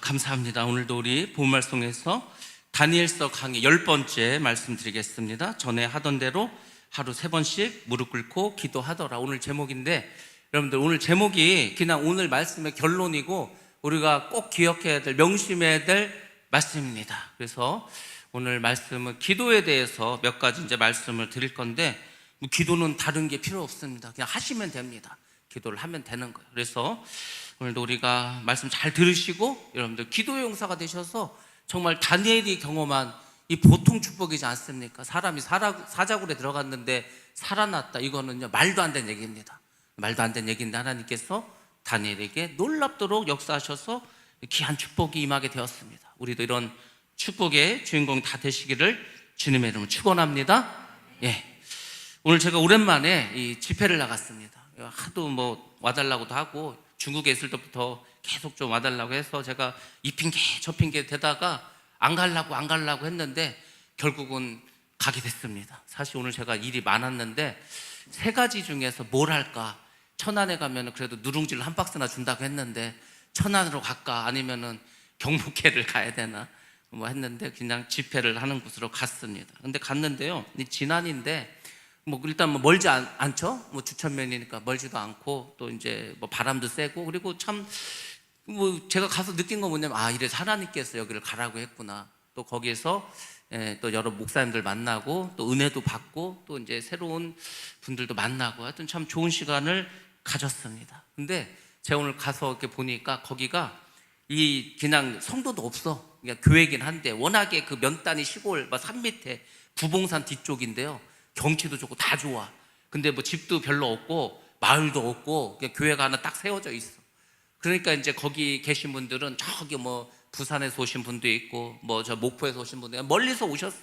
감사합니다. 오늘도 우리 본 말씀에서 다니엘서 강의 10번째 말씀드리겠습니다. 전에 하던 대로 하루 3번씩 무릎 꿇고 기도하더라. 오늘 제목인데, 여러분들 오늘 제목이 그냥 오늘 말씀의 결론이고 우리가 꼭 기억해야 될, 명심해야 될 말씀입니다. 그래서 오늘 말씀은 기도에 대해서 몇 가지 이제 말씀을 드릴 건데, 기도는 다른 게 필요 없습니다. 그냥 하시면 됩니다. 기도를 하면 되는 거예요. 그래서 오늘도 우리가 말씀 잘 들으시고 여러분들 기도의 용사가 되셔서 정말 다니엘이 경험한 이 보통 축복이지 않습니까? 사람이 사자굴에 들어갔는데 살아났다. 이거는요 말도 안 되는 얘기입니다. 말도 안 되는 얘기인데 하나님께서 다니엘에게 놀랍도록 역사하셔서 귀한 축복이 임하게 되었습니다. 우리도 이런 축복의 주인공이 다 되시기를 주님의 이름으로 축원합니다. 예. 오늘 제가 오랜만에 이 집회를 나갔습니다. 하도 뭐 와달라고도 하고 중국에 있을 때부터 계속 좀 와달라고 해서 제가 이 핑계 저 핑계 대다가 안 가려고 했는데 결국은 가게 됐습니다. 사실 오늘 제가 일이 많았는데 세 가지 중에서 뭘 할까? 천안에 가면 그래도 누룽지를 한 박스나 준다고 했는데 천안으로 갈까? 아니면은 경북회를 가야 되나? 뭐 했는데 그냥 집회를 하는 곳으로 갔습니다. 근데 갔는데요, 진안인데 뭐 일단 뭐 멀지 않죠. 뭐 주천면이니까 멀지도 않고 또 이제 뭐 바람도 세고, 그리고 참 뭐 제가 가서 느낀 건 뭐냐면 이래서 하나님께서 여기를 가라고 했구나. 또 거기에서 또 여러 목사님들 만나고 또 은혜도 받고 또 이제 새로운 분들도 만나고 하여튼 참 좋은 시간을 가졌습니다. 근데 제가 오늘 가서 이렇게 보니까 거기가 그냥 성도도 없어. 그냥 교회긴 한데 워낙에 그 면단이 시골 막 산 밑에 부봉산 뒤쪽인데요. 경치도 좋고 다 좋아. 근데 뭐 집도 별로 없고 마을도 없고 그냥 교회가 하나 딱 세워져 있어. 그러니까 이제 거기 계신 분들은 저기 뭐 부산에서 오신 분도 있고 뭐 저 목포에서 오신 분도 멀리서 오셨어.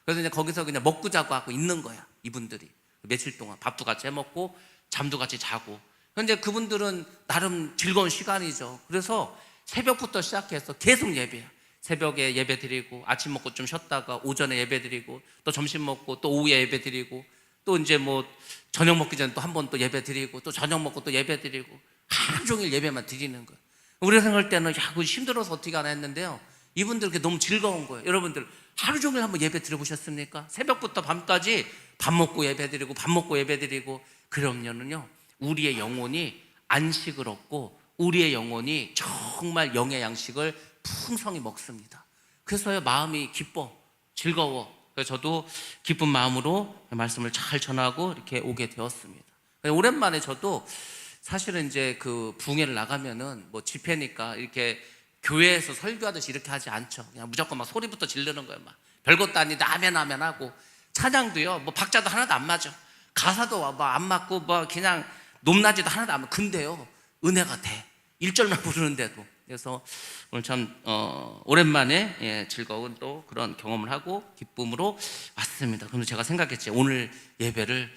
그래서 이제 거기서 그냥 먹고 자고 하고 있는 거야. 이분들이 며칠 동안 밥도 같이 해먹고 잠도 같이 자고. 근데 그분들은 나름 즐거운 시간이죠. 그래서 새벽부터 시작해서 계속 예배야. 새벽에 예배 드리고 아침 먹고 좀 쉬었다가 오전에 예배 드리고 또 점심 먹고 또 오후에 예배 드리고 또 이제 뭐 저녁 먹기 전에 또 한 번 또 예배 드리고 또 저녁 먹고 또 예배 드리고 하루 종일 예배만 드리는 거예요. 우리가 생각할 때는 그거 힘들어서 어떻게 하나 했는데요, 이분들 그게 너무 즐거운 거예요. 여러분들 하루 종일 한번 예배 드려보셨습니까? 새벽부터 밤까지 밥 먹고 예배 드리고 밥 먹고 예배 드리고 그러면은요 우리의 영혼이 안식을 얻고 우리의 영혼이 정말 영의 양식을 풍성히 먹습니다. 그래서요 마음이 기뻐 즐거워. 그래서 저도 기쁜 마음으로 말씀을 잘 전하고 이렇게 오게 되었습니다. 오랜만에 저도 사실은 이제 그 부흥회를 나가면은 뭐 집회니까 이렇게 교회에서 설교하듯이 이렇게 하지 않죠. 그냥 무조건 막 소리부터 지르는 거예요. 막 별것도 아닌데 아멘 아멘 하고, 찬양도요 뭐 박자도 하나도 안 맞아. 가사도 막 안 맞고 뭐 그냥 높낮이도 하나도 안 맞아. 근데요 은혜가 돼. 1절만 부르는데도. 그래서 오늘 참 오랜만에 즐거운 또 그런 경험을 하고 기쁨으로 왔습니다. 그래서 제가 생각했지, 오늘 예배를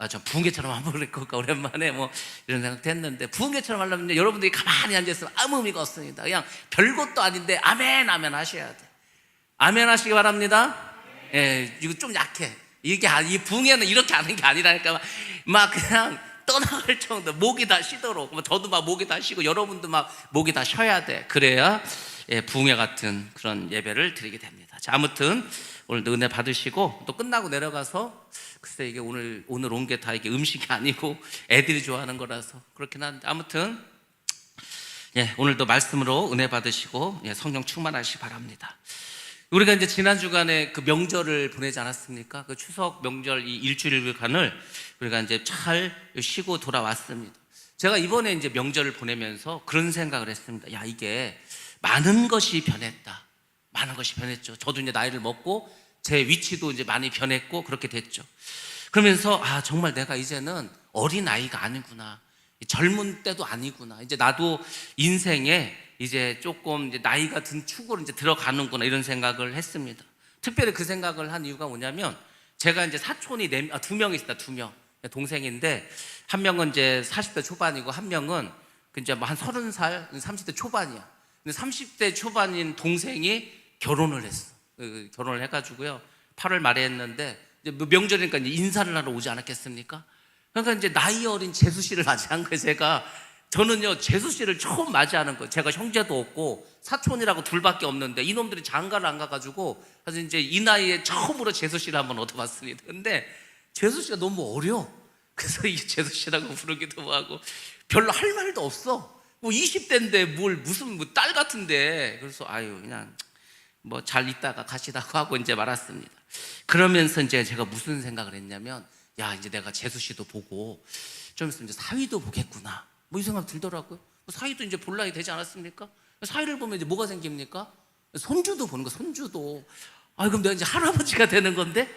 저 부흥회처럼 한번 할까 오랜만에 뭐 이런 생각도 했는데, 부흥회처럼 하려면 여러분들이 가만히 앉아있으면 아무 의미가 없습니다. 그냥 별것도 아닌데 아멘 아멘 하셔야 돼. 아멘 하시기 바랍니다. 예, 이거 좀 약해. 이 부흥회는 이렇게 하는 게 아니라니까. 막 그냥 떠나갈 정도, 목이 다 쉬도록. 저도 막 목이 다 쉬고 여러분도 막 목이 다 쉬어야 돼. 그래야 부흥회 같은 그런 예배를 드리게 됩니다. 자, 아무튼 오늘도 은혜 받으시고 또 끝나고 내려가서 글쎄 이게 오늘 온 게 다 이게 음식이 아니고 애들이 좋아하는 거라서 그렇긴 한데, 아무튼 오늘도 말씀으로 은혜 받으시고 성령 충만하시기 바랍니다. 우리가 이제 지난 주간에 그 명절을 보내지 않았습니까? 그 추석 명절 이 일주일간을 우리가 이제 잘 쉬고 돌아왔습니다. 제가 이번에 이제 명절을 보내면서 그런 생각을 했습니다. 야, 이게 많은 것이 변했다. 많은 것이 변했죠. 저도 이제 나이를 먹고 제 위치도 이제 많이 변했고 그렇게 됐죠. 그러면서 정말 내가 이제는 어린 아이가 아니구나. 젊은 때도 아니구나. 이제 나도 인생에 이제 조금 이제 나이가 든 축으로 이제 들어가는구나, 이런 생각을 했습니다. 특별히 그 생각을 한 이유가 뭐냐면, 제가 이제 사촌이 2명 있습니다. 2명. 동생인데, 한 명은 이제 40대 초반이고, 한 명은 이제 뭐 한 30살, 30대 초반이야. 근데 30대 초반인 동생이 결혼을 했어. 결혼을 해가지고요. 8월 말에 했는데, 이제 명절이니까 이제 인사를 하러 오지 않았겠습니까? 그러니까 이제 나이 어린 재수 씨를 맞이한 거예요. 제가 저는요 재수 씨를 처음 맞이하는 거예요. 제가 형제도 없고 사촌이라고 둘밖에 없는데 이놈들이 장가를 안 가가지고 사실 이제 이 나이에 처음으로 재수 씨를 한번 얻어봤습니다. 근데 재수 씨가 너무 어려. 그래서 이 재수 씨라고 부르기도 하고 별로 할 말도 없어. 뭐 20대인데 뭘 무슨 뭐 딸 같은데. 그래서 아유 그냥 뭐 잘 있다가 가시라고 하고 이제 말았습니다. 그러면서 이제 제가 무슨 생각을 했냐면, 야 이제 내가 재수 씨도 보고 좀 있으면 이제 사위도 보겠구나. 뭐 이 생각 들더라고요. 사위도 이제 볼 나이 되지 않았습니까? 사위를 보면 이제 뭐가 생깁니까? 손주도 보는 거, 손주도. 아 그럼 내가 이제 할아버지가 되는 건데?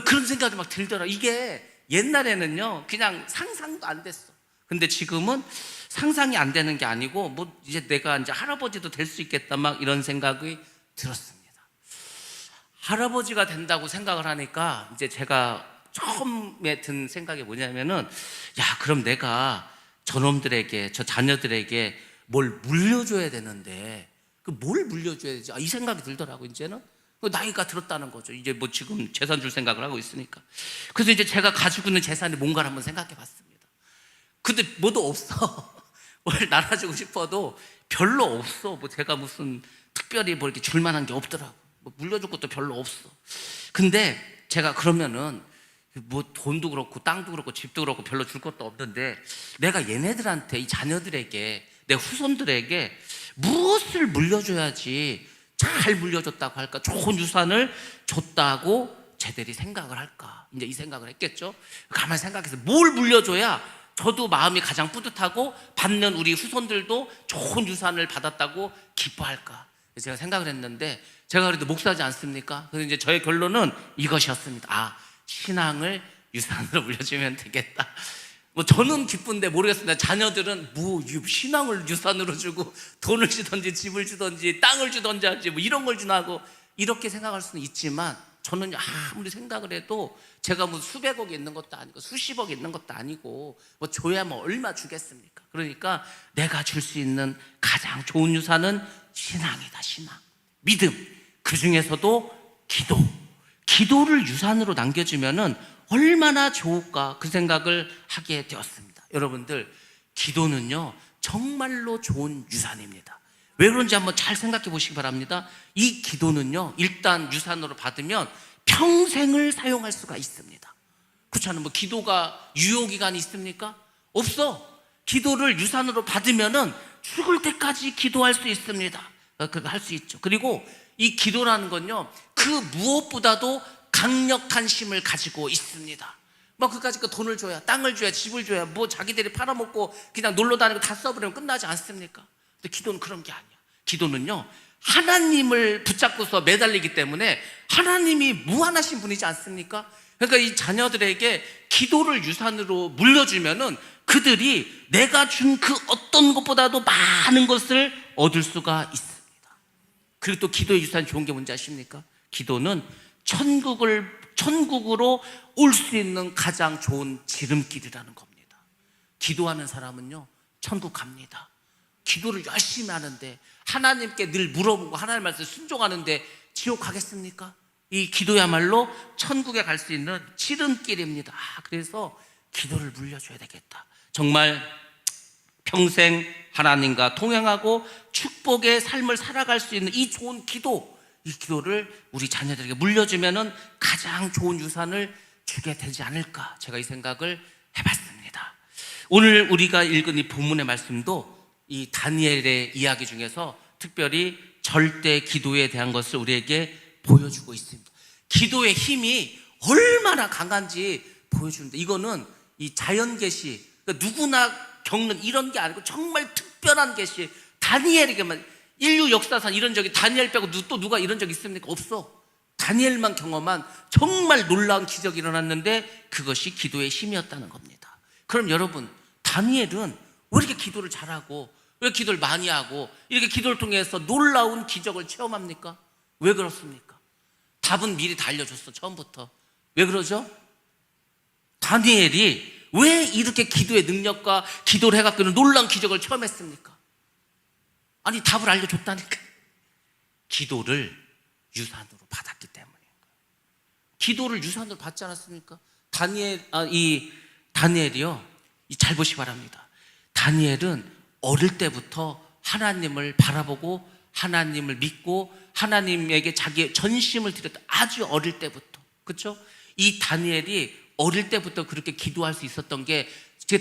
그런 생각이 막 들더라. 이게 옛날에는요 그냥 상상도 안 됐어. 근데 지금은 상상이 안 되는 게 아니고 뭐 이제 내가 이제 할아버지도 될 수 있겠다 막 이런 생각이 들었습니다. 할아버지가 된다고 생각을 하니까 이제 제가 처음에 든 생각이 뭐냐면은, 야 그럼 내가 저놈들에게, 저 자녀들에게 뭘 물려줘야 되는데 그 뭘 물려줘야 되지? 이 생각이 들더라고. 이제는 나이가 들었다는 거죠. 이제 뭐 지금 재산 줄 생각을 하고 있으니까. 그래서 이제 제가 가지고 있는 재산이 뭔가를 한번 생각해 봤습니다. 근데 뭐도 없어. 뭘 나눠주고 싶어도 별로 없어. 뭐 제가 무슨 특별히 뭐 이렇게 줄 만한 게 없더라고. 뭐 물려줄 것도 별로 없어. 근데 제가 그러면은 뭐 돈도 그렇고 땅도 그렇고 집도 그렇고 별로 줄 것도 없는데 내가 얘네들한테, 이 자녀들에게, 내 후손들에게 무엇을 물려줘야지 잘 물려줬다고 할까, 좋은 유산을 줬다고 쟤들이 생각을 할까. 이제 이 생각을 했겠죠. 가만히 생각해서 뭘 물려줘야 저도 마음이 가장 뿌듯하고 받는 우리 후손들도 좋은 유산을 받았다고 기뻐할까. 제가 생각을 했는데, 제가 그래도 목사지 않습니까? 그래서 이제 저의 결론은 이것이었습니다. 신앙을 유산으로 물려주면 되겠다. 뭐 저는 기쁜데 모르겠습니다. 자녀들은 뭐 신앙을 유산으로 주고 돈을 주든지 집을 주든지 땅을 주든지 하지 뭐 이런 걸 주나고 이렇게 생각할 수는 있지만, 저는 아무리 생각을 해도 제가 뭐 수백억이 있는 것도 아니고 수십억이 있는 것도 아니고 뭐 줘야 뭐 얼마 주겠습니까? 그러니까 내가 줄 수 있는 가장 좋은 유산은 신앙이다. 신앙, 믿음, 그 중에서도 기도를 유산으로 남겨주면은 얼마나 좋을까, 그 생각을 하게 되었습니다. 여러분들, 기도는요 정말로 좋은 유산입니다. 왜 그런지 한번 잘 생각해 보시기 바랍니다. 이 기도는요 일단 유산으로 받으면 평생을 사용할 수가 있습니다. 그렇지 않으면 뭐 기도가 유효기간이 있습니까? 없어. 기도를 유산으로 받으면은 죽을 때까지 기도할 수 있습니다. 그거 할 수 있죠. 그리고 이 기도라는 건요 그 무엇보다도 강력한 힘을 가지고 있습니다. 뭐 그까짓 거 돈을 줘야, 땅을 줘야, 집을 줘야, 뭐 자기들이 팔아먹고 그냥 놀러 다니고 다 써버리면 끝나지 않습니까? 근데 기도는 그런 게 아니야. 기도는요 하나님을 붙잡고서 매달리기 때문에 하나님이 무한하신 분이지 않습니까? 그러니까 이 자녀들에게 기도를 유산으로 물려주면은 그들이 내가 준 그 어떤 것보다도 많은 것을 얻을 수가 있습니다. 그리고 또 기도의 유산이 좋은 게 뭔지 아십니까? 기도는 천국으로 올 수 있는 가장 좋은 지름길이라는 겁니다. 기도하는 사람은요 천국 갑니다. 기도를 열심히 하는데, 하나님께 늘 물어보고 하나님 말씀에 순종하는데 지옥 가겠습니까? 이 기도야말로 천국에 갈 수 있는 지름길입니다. 그래서 기도를 물려줘야 되겠다. 정말 평생 하나님과 동행하고 축복의 삶을 살아갈 수 있는 이 좋은 기도, 이 기도를 우리 자녀들에게 물려주면은 가장 좋은 유산을 주게 되지 않을까, 제가 이 생각을 해봤습니다. 오늘 우리가 읽은 이 본문의 말씀도 이 다니엘의 이야기 중에서 특별히 절대 기도에 대한 것을 우리에게 보여주고 있습니다. 기도의 힘이 얼마나 강한지 보여주는데, 이거는 이 자연 계시, 그러니까 누구나 겪는 이런 게 아니고 정말 특별한 계시, 다니엘에게만, 인류 역사상 이런 적이 다니엘 빼고 또 누가 이런 적 있습니까? 없어. 다니엘만 경험한 정말 놀라운 기적이 일어났는데 그것이 기도의 힘이었다는 겁니다. 그럼 여러분, 다니엘은 왜 이렇게 기도를 잘하고 왜 기도를 많이 하고 이렇게 기도를 통해서 놀라운 기적을 체험합니까? 왜 그렇습니까? 답은 미리 다 알려줬어. 처음부터. 왜 그러죠? 다니엘이 왜 이렇게 기도의 능력과 기도를 해갖고는 놀라운 기적을 체험했습니까? 아니, 답을 알려줬다니까. 기도를 유산으로 받았기 때문인 거예요. 기도를 유산으로 받지 않았습니까? 다니엘이요, 잘 보시기 바랍니다. 다니엘은 어릴 때부터 하나님을 바라보고 하나님을 믿고 하나님에게 자기의 전심을 드렸다. 아주 어릴 때부터. 그렇죠? 이 다니엘이 어릴 때부터 그렇게 기도할 수 있었던 게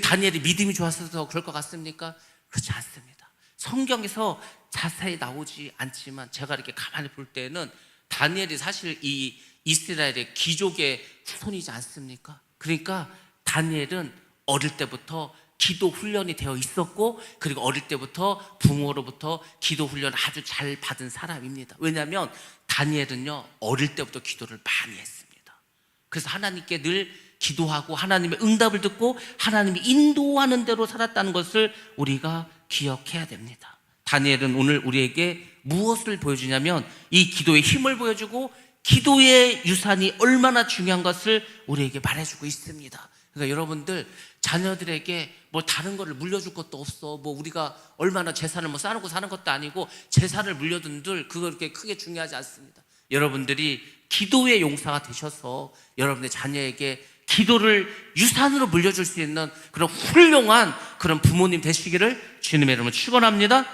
다니엘이 믿음이 좋았어서 그럴 것 같습니까? 그렇지 않습니다. 성경에서 자세히 나오지 않지만 제가 이렇게 가만히 볼 때는 다니엘이 사실 이 이스라엘의 귀족의 후손이지 않습니까? 그러니까 다니엘은 어릴 때부터 기도 훈련이 되어 있었고, 그리고 어릴 때부터 부모로부터 기도 훈련을 아주 잘 받은 사람입니다. 왜냐하면 다니엘은요 어릴 때부터 기도를 많이 했습니다. 그래서 하나님께 늘 기도하고 하나님의 응답을 듣고 하나님이 인도하는 대로 살았다는 것을 우리가 기억해야 됩니다. 다니엘은 오늘 우리에게 무엇을 보여주냐면 이 기도의 힘을 보여주고 기도의 유산이 얼마나 중요한 것을 우리에게 말해주고 있습니다. 그러니까 여러분들 자녀들에게 뭐 다른 거를 물려줄 것도 없어. 뭐 우리가 얼마나 재산을 뭐 쌓아놓고 사는 것도 아니고 재산을 물려둔들 그거 그렇게 크게 중요하지 않습니다. 여러분들이 기도의 용사가 되셔서 여러분의 자녀에게 기도를 유산으로 물려줄 수 있는 그런 훌륭한 그런 부모님 되시기를 주님의 이름으로 축원합니다.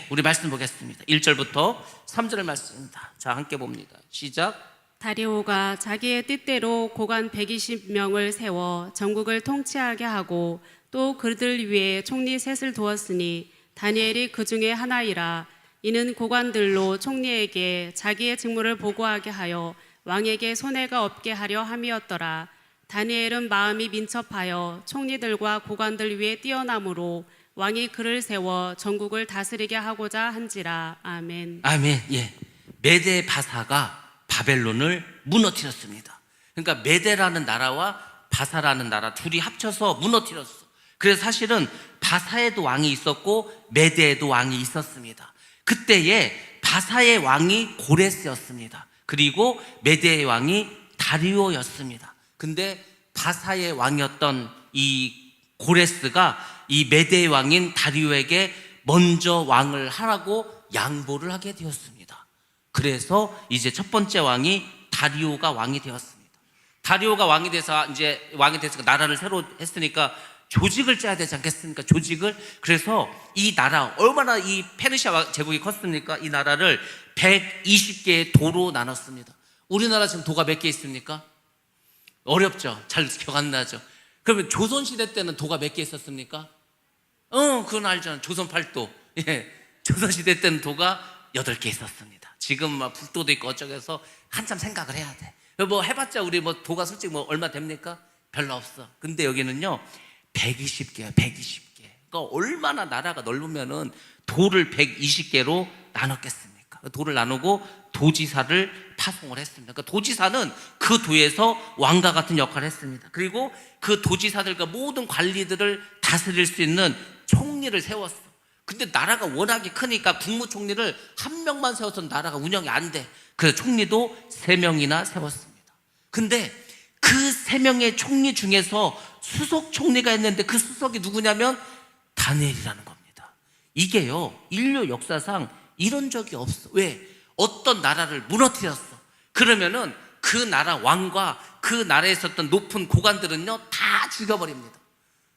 우리 말씀 보겠습니다. 1절부터 3절 말씀입니다. 자, 함께 봅니다. 시작. 다리오가 자기의 뜻대로 고관 120명을 세워 전국을 통치하게 하고 또 그들 위에 총리 셋을 두었으니 다니엘이 그 중에 하나이라. 이는 고관들로 총리에게 자기의 직무를 보고하게 하여 왕에게 손해가 없게 하려 함이었더라. 다니엘은 마음이 민첩하여 총리들과 고관들 위에 뛰어남으로 왕이 그를 세워 전국을 다스리게 하고자 한지라. 아멘. 아멘. 메데 바사가 바벨론을 무너뜨렸습니다. 그러니까 메데라는 나라와 바사라는 나라 둘이 합쳐서 무너뜨렸어. 그래서 사실은 바사에도 왕이 있었고 메데에도 왕이 있었습니다. 그때에 바사의 왕이 고레스였습니다. 그리고 메데의 왕이 다리오였습니다. 근데 바사의 왕이었던 이 고레스가 이 메데의 왕인 다리오에게 먼저 왕을 하라고 양보를 하게 되었습니다. 그래서 이제 첫 번째 왕이 다리오가 왕이 되었습니다. 다리오가 왕이 돼서 나라를 새로 했으니까 조직을 짜야 되지 않겠습니까? 조직을. 그래서 이 나라 얼마나 이 페르시아 제국이 컸습니까? 이 나라를 120개의 도로 나눴습니다. 우리나라 지금 도가 몇 개 있습니까? 어렵죠. 잘 기억 안 나죠. 그러면 조선시대 때는 도가 몇 개 있었습니까? 그건 알잖아요. 조선 8도. 조선시대 때는 도가 8개 있었습니다. 지금 막 북도도 있고 어쩌고 해서 한참 생각을 해야 돼. 뭐 해봤자 우리 뭐 도가 솔직히 뭐 얼마 됩니까? 별로 없어. 근데 여기는요 120개야. 120개. 그러니까 얼마나 나라가 넓으면은 도를 120개로 나눴겠습니까? 도를 나누고 도지사를 파송을 했습니다. 그러니까 도지사는 그 도에서 왕과 같은 역할을 했습니다. 그리고 그 도지사들과 모든 관리들을 다스릴 수 있는 총리를 세웠어. 근데 나라가 워낙에 크니까 국무총리를 한 명만 세워서는 나라가 운영이 안 돼. 그래서 총리도 3명이나 세웠습니다. 근데 그 3명의 총리 중에서 수석 총리가 있는데 그 수석이 누구냐면 다니엘이라는 겁니다. 이게요 인류 역사상 이런 적이 없어. 왜? 어떤 나라를 무너뜨렸어. 그러면은 그 나라 왕과 그 나라에 있었던 높은 고관들은요 다 죽여버립니다.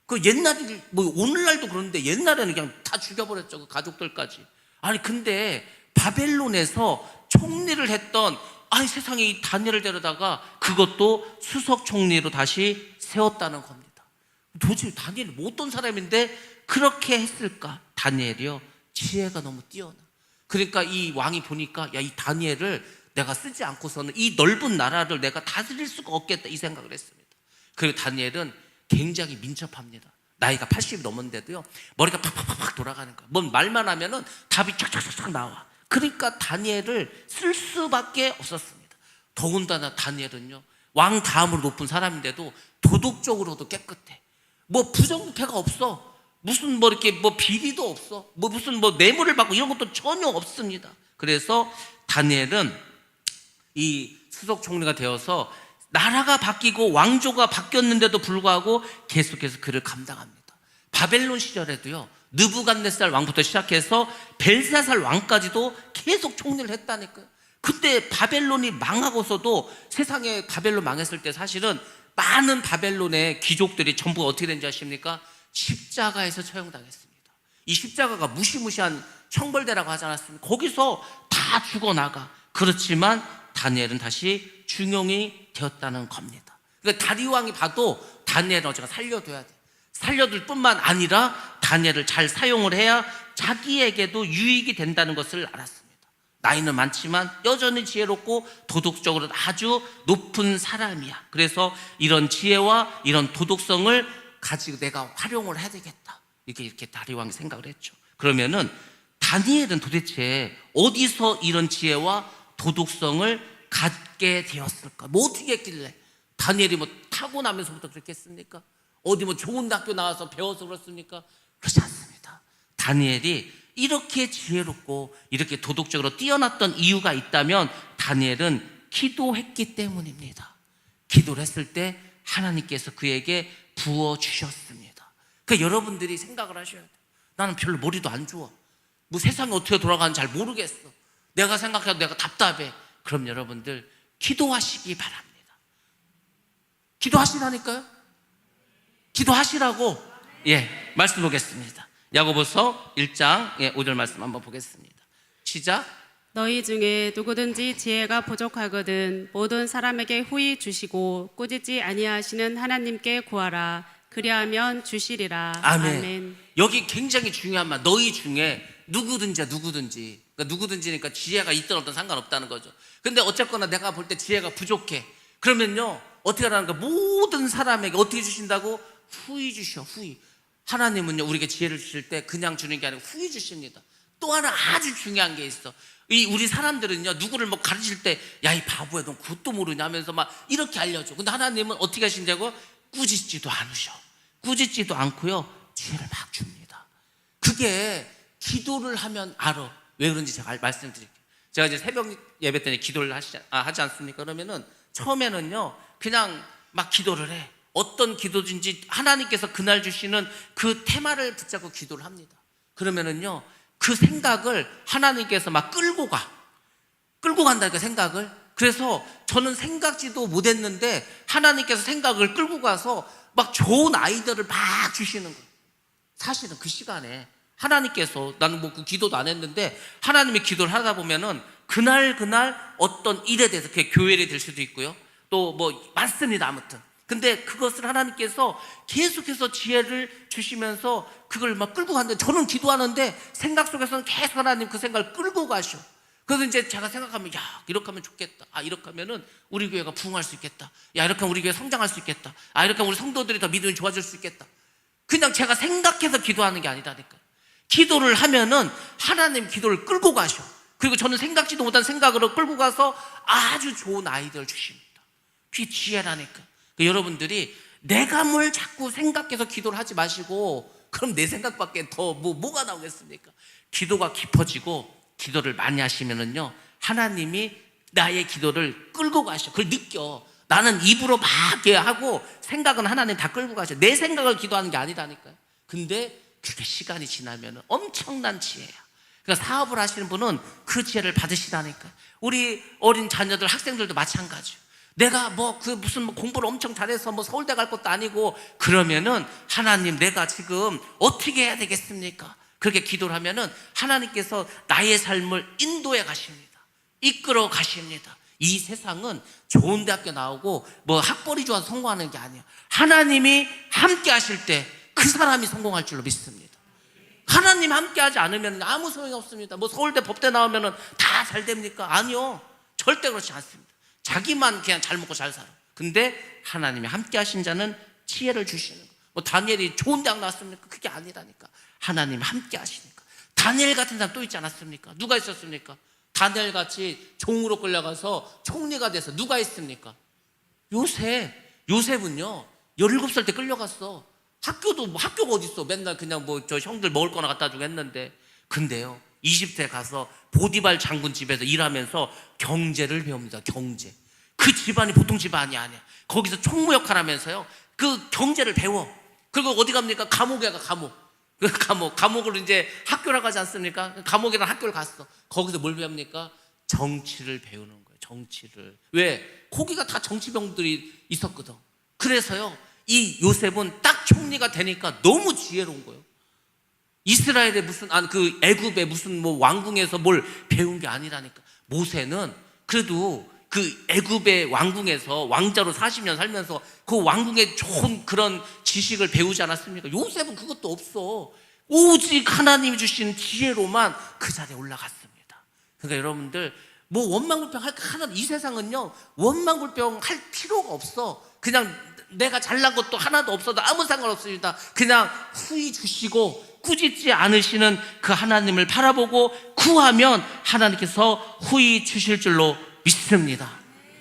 그 옛날에 뭐 오늘날도 그런데 옛날에는 그냥 다 죽여버렸죠. 그 가족들까지. 아니 근데 바벨론에서 총리를 했던 세상에 이 다니엘을 데려다가 그것도 수석 총리로 다시 세웠다는 겁니다. 도대체 다니엘이 뭐 어떤 사람인데 그렇게 했을까? 다니엘이요 지혜가 너무 뛰어나. 그러니까 이 왕이 보니까 이 다니엘을 내가 쓰지 않고서는 이 넓은 나라를 내가 다스릴 수가 없겠다 이 생각을 했습니다. 그리고 다니엘은 굉장히 민첩합니다. 나이가 80이 넘었는데도요 머리가 팍팍팍 돌아가는 거예요. 뭔 말만 하면은 답이 쫙쫙쫙 나와. 그러니까 다니엘을 쓸 수밖에 없었습니다. 더군다나 다니엘은요 왕 다음으로 높은 사람인데도 도덕적으로도 깨끗해. 뭐 부정부패가 없어. 무슨 뭐 이렇게 뭐 비리도 없어. 뭐 무슨 뭐 뇌물을 받고 이런 것도 전혀 없습니다. 그래서 다니엘은 이 수석 총리가 되어서 나라가 바뀌고 왕조가 바뀌었는데도 불구하고 계속해서 그를 감당합니다. 바벨론 시절에도요 느부갓네살 왕부터 시작해서 벨사살 왕까지도 계속 총리를 했다니까요. 그때 바벨론이 망하고서도 세상에 바벨론 망했을 때 사실은 많은 바벨론의 귀족들이 전부 어떻게 된지 아십니까? 십자가에서 처형당했습니다. 이 십자가가 무시무시한 형벌대라고 하지 않았습니까? 거기서 다 죽어나가. 그렇지만 다니엘은 다시 중용이 되었다는 겁니다. 그러니까 다리왕이 봐도 다니엘은 어제가 살려둬야 돼. 살려둘 뿐만 아니라 다니엘을 잘 사용을 해야 자기에게도 유익이 된다는 것을 알았습니다. 나이는 많지만 여전히 지혜롭고 도덕적으로 아주 높은 사람이야. 그래서 이런 지혜와 이런 도덕성을 가지고 내가 활용을 해야 되겠다. 이렇게 다리왕이 생각을 했죠. 그러면은 다니엘은 도대체 어디서 이런 지혜와 도덕성을 갖게 되었을까? 뭐 어떻게 했길래? 다니엘이 뭐 타고나면서부터 그렇게 했습니까? 어디 뭐 좋은 학교 나와서 배워서 그렇습니까? 그렇지 않습니다. 다니엘이 이렇게 지혜롭고 이렇게 도덕적으로 뛰어났던 이유가 있다면 다니엘은 기도했기 때문입니다. 기도를 했을 때 하나님께서 그에게 부어주셨습니다. 그러니까 여러분들이 생각을 하셔야 돼요. 나는 별로 머리도 안 좋아. 뭐 세상이 어떻게 돌아가는지 잘 모르겠어. 내가 생각해도 내가 답답해. 그럼 여러분들 기도하시기 바랍니다. 기도하시라니까요. 기도하시라고. 예, 말씀 보겠습니다. 야고보서 1장 5절 말씀 한번 보겠습니다. 시작. 너희 중에 누구든지 지혜가 부족하거든 모든 사람에게 후히 주시고 꾸짖지 아니하시는 하나님께 구하라. 그리하면 주시리라. 아멘. 아멘. 여기 굉장히 중요한 말. 너희 중에 누구든지야, 누구든지. 그러니까 누구든지니까 지혜가 있든 없든 상관없다는 거죠. 근데 어쨌거나 내가 볼 때 지혜가 부족해. 그러면요, 어떻게 하라는가? 모든 사람에게 어떻게 주신다고? 후히 주셔, 후히. 하나님은요, 우리에게 지혜를 주실 때 그냥 주는 게 아니고 후히 주십니다. 또 하나 아주 중요한 게 있어. 우리 사람들은요, 누구를 뭐 가르칠 때, 야, 이 바보야, 넌 그것도 모르냐 하면서 막 이렇게 알려줘. 근데 하나님은 어떻게 하신다고? 꾸짖지도 않으셔. 꾸짖지도 않고요, 지혜를 막 줍니다. 그게 기도를 하면 알아. 왜 그런지 제가 말씀드릴게요. 제가 이제 새벽 예배 때는 기도를 하지 않습니까? 그러면은 처음에는요, 그냥 막 기도를 해. 어떤 기도든지 하나님께서 그날 주시는 그 테마를 붙잡고 기도를 합니다. 그러면은요, 그 생각을 하나님께서 막 끌고 간다니까, 생각을. 그래서 저는 생각지도 못했는데 하나님께서 생각을 끌고 가서 막 좋은 아이디어를 막 주시는 거예요. 사실은 그 시간에 하나님께서, 나는 뭐 그 기도도 안 했는데 하나님이 기도를 하다 보면은 그날 어떤 일에 대해서 그게 교회에 될 수도 있고요, 또 뭐 많습니다. 아무튼 근데 그것을 하나님께서 계속해서 지혜를 주시면서 그걸 막 끌고 갔는데, 저는 기도하는데 생각 속에서는 계속 하나님 그 생각을 끌고 가셔. 그래서 이제 제가 생각하면, 야, 이렇게 하면 좋겠다. 아, 이렇게 하면은 우리 교회가 부흥할 수 있겠다. 야, 이렇게 하면 우리 교회 성장할 수 있겠다. 아, 이렇게 하면 우리 성도들이 더 믿음이 좋아질 수 있겠다. 그냥 제가 생각해서 기도하는 게 아니다니까요. 기도를 하면은 하나님 기도를 끌고 가셔. 그리고 저는 생각지도 못한 생각으로 끌고 가서 아주 좋은 아이디어를 주십니다. 그게 지혜라니까. 여러분들이 내가 뭘 자꾸 생각해서 기도를 하지 마시고, 그럼 내 생각밖에 더 뭐가 나오겠습니까? 기도가 깊어지고 기도를 많이 하시면은요, 하나님이 나의 기도를 끌고 가셔. 그걸 느껴. 나는 입으로 막 하고 생각은 하나님 다 끌고 가셔. 내 생각을 기도하는 게 아니라니까요. 근데 그게 시간이 지나면 엄청난 지혜야. 그러니까 사업을 하시는 분은 그 지혜를 받으시라니까요. 우리 어린 자녀들, 학생들도 마찬가지예요. 내가 무슨 공부를 엄청 잘해서 서울대 갈 것도 아니고, 그러면은 하나님, 내가 지금 어떻게 해야 되겠습니까? 그렇게 기도를 하면은 하나님께서 나의 삶을 인도해 가십니다. 이끌어 가십니다. 이 세상은 좋은 대학교 나오고 학벌이 좋아서 성공하는 게 아니에요. 하나님이 함께 하실 때 그 사람이 성공할 줄로 믿습니다. 하나님 함께 하지 않으면 아무 소용이 없습니다. 서울대 법대 나오면은 다 잘 됩니까? 아니요. 절대 그렇지 않습니다. 자기만 그냥 잘 먹고 잘 살아. 근데 하나님이 함께 하신 자는 지혜를 주시는 거. 다니엘이 좋은 대학 나왔습니까? 그게 아니라니까. 하나님 함께 하시니까. 다니엘 같은 사람 또 있지 않았습니까? 누가 있었습니까? 다니엘 같이 종으로 끌려가서 총리가 돼서 누가 있습니까? 요셉은요 17살 때 끌려갔어. 학교가 어딨어. 맨날 그냥 저 형들 먹을 거나 갖다 주고 했는데, 근데요 20세 가서 보디발 장군 집에서 일하면서 경제를 배웁니다. 경제. 그 집안이 보통 집안이 아니야. 거기서 총무 역할 하면서요 그 경제를 배워. 그리고 어디 갑니까? 감옥에 가. 감옥을 이제 학교를 가지 않습니까? 감옥이랑 학교를 갔어. 거기서 뭘 배웁니까? 정치를 배우는 거예요. 정치를. 왜? 거기가 다 정치병들이 있었거든. 그래서요 이 요셉은 딱 총리가 되니까 너무 지혜로운 거예요. 이스라엘의 그 애굽의 무슨 뭐 왕궁에서 뭘 배운 게 아니라니까. 모세는 그래도 그 애굽의 왕궁에서 왕자로 40년 살면서 그 왕궁의 좋은 그런 지식을 배우지 않았습니까? 요셉은 그것도 없어. 오직 하나님이 주신 지혜로만 그 자리에 올라갔습니다. 그러니까 여러분들 뭐 원망불평 할 하나, 이 세상은요 원망불평 할 필요가 없어. 그냥 내가 잘난 것도 하나도 없어도 아무 상관없습니다. 그냥 후히 주시고 꾸짖지 않으시는 그 하나님을 바라보고 구하면 하나님께서 후히 주실 줄로 믿습니다.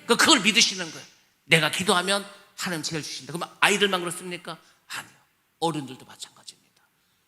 그러니까 그걸 믿으시는 거예요. 내가 기도하면 하나님 지혜를 주신다. 그러면 아이들만 그렇습니까? 아니요. 어른들도 마찬가지입니다.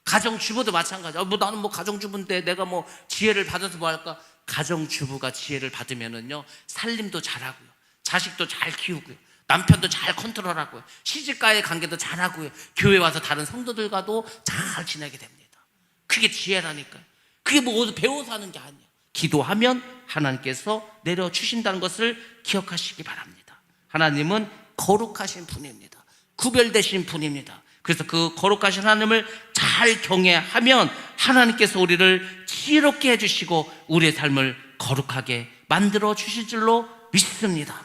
가정주부도 마찬가지야. 뭐 나는 뭐 가정주부인데 내가 뭐 지혜를 받아서 뭐 할까? 가정주부가 지혜를 받으면은요 살림도 잘하고요, 자식도 잘 키우고요, 남편도 잘 컨트롤하고요, 시집과의 관계도 잘하고요, 교회 와서 다른 성도들과도 잘 지내게 됩니다. 그게 지혜라니까요. 그게 뭐 어디 배워서 하는 게 아니에요. 기도하면 하나님께서 내려주신다는 것을 기억하시기 바랍니다. 하나님은 거룩하신 분입니다. 구별되신 분입니다. 그래서 그 거룩하신 하나님을 잘 경외하면 하나님께서 우리를 지혜롭게 해주시고 우리의 삶을 거룩하게 만들어 주실 줄로 믿습니다.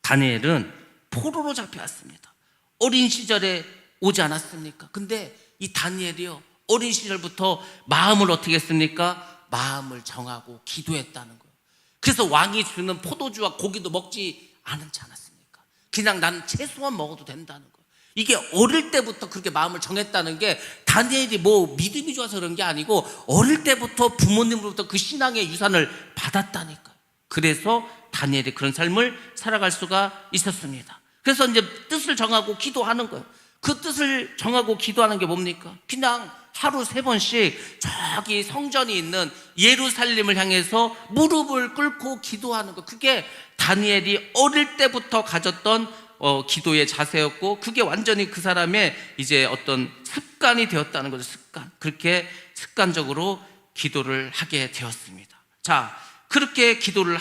다니엘은 포로로 잡혀왔습니다. 어린 시절에 오지 않았습니까? 근데 이 다니엘이요 어린 시절부터 마음을 어떻게 했습니까? 마음을 정하고 기도했다는 거예요. 그래서 왕이 주는 포도주와 고기도 먹지 않지 않았습니까? 그냥 나는 채소만 먹어도 된다는 거예요. 이게 어릴 때부터 그렇게 마음을 정했다는 게 다니엘이 뭐 믿음이 좋아서 그런 게 아니고 어릴 때부터 부모님으로부터 그 신앙의 유산을 받았다니까요. 그래서 다니엘이 그런 삶을 살아갈 수가 있었습니다. 그래서 이제 뜻을 정하고 기도하는 거예요. 그 뜻을 정하고 기도하는 게 뭡니까? 그냥 하루 3번씩 저기 성전이 있는 예루살렘을 향해서 무릎을 꿇고 기도하는 거. 그게 다니엘이 어릴 때부터 가졌던 기도의 자세였고, 그게 완전히 그 사람의 이제 어떤 습관이 되었다는 거죠. 습관. 그렇게 습관적으로 기도를 하게 되었습니다. 자, 그렇게 기도를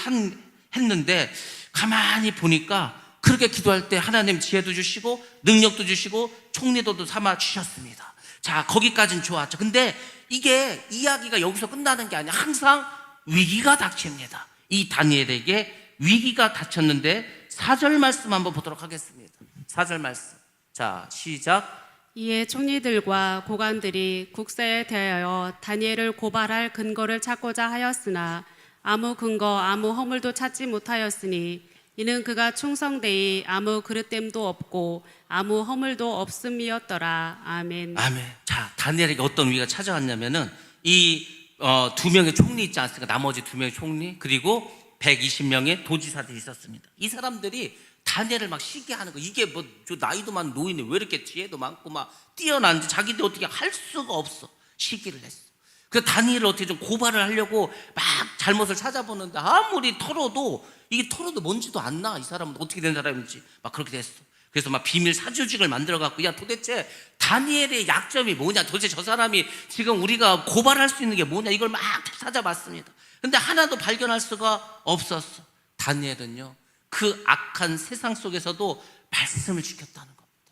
했는데 가만히 보니까 그렇게 기도할 때 하나님 지혜도 주시고 능력도 주시고 총리도도 삼아 주셨습니다. 자, 거기까지는 좋았죠. 근데 이게 이야기가 여기서 끝나는 게 아니라 항상 위기가 닥칩니다. 이 다니엘에게 위기가 닥쳤는데 4절 말씀 한번 보도록 하겠습니다. 4절 말씀. 자, 시작. 이에 총리들과 고관들이 국사에 대하여 다니엘을 고발할 근거를 찾고자 하였으나 아무 근거 아무 허물도 찾지 못하였으니 이는 그가 충성되이 아무 그릇됨도 없고 아무 허물도 없음이었더라. 아멘. 아멘. 자, 다니엘에게 어떤 위기가 찾아왔냐면은 이 2명의 총리 있지 않습니까? 나머지 2명의 총리 그리고 120명의 도지사들이 있었습니다. 이 사람들이 다니엘을 막 시기하는 거. 이게 뭐 나이도 많은 노인이 왜 이렇게 지혜도 많고 막 뛰어난지 자기들 어떻게 할 수가 없어. 시기를 했어. 그래서 다니엘을 어떻게 좀 고발을 하려고 막 잘못을 찾아보는데 아무리 털어도 이게 털어도 뭔지도 안 나. 이 사람은 어떻게 된 사람인지 막 그렇게 됐어. 그래서 막 비밀 사조직을 만들어 갖고 야 도대체 다니엘의 약점이 뭐냐, 도대체 저 사람이 지금 우리가 고발할 수 있는 게 뭐냐, 이걸 막 찾아봤습니다. 근데 하나도 발견할 수가 없었어. 다니엘은요 그 악한 세상 속에서도 말씀을 지켰다는 겁니다.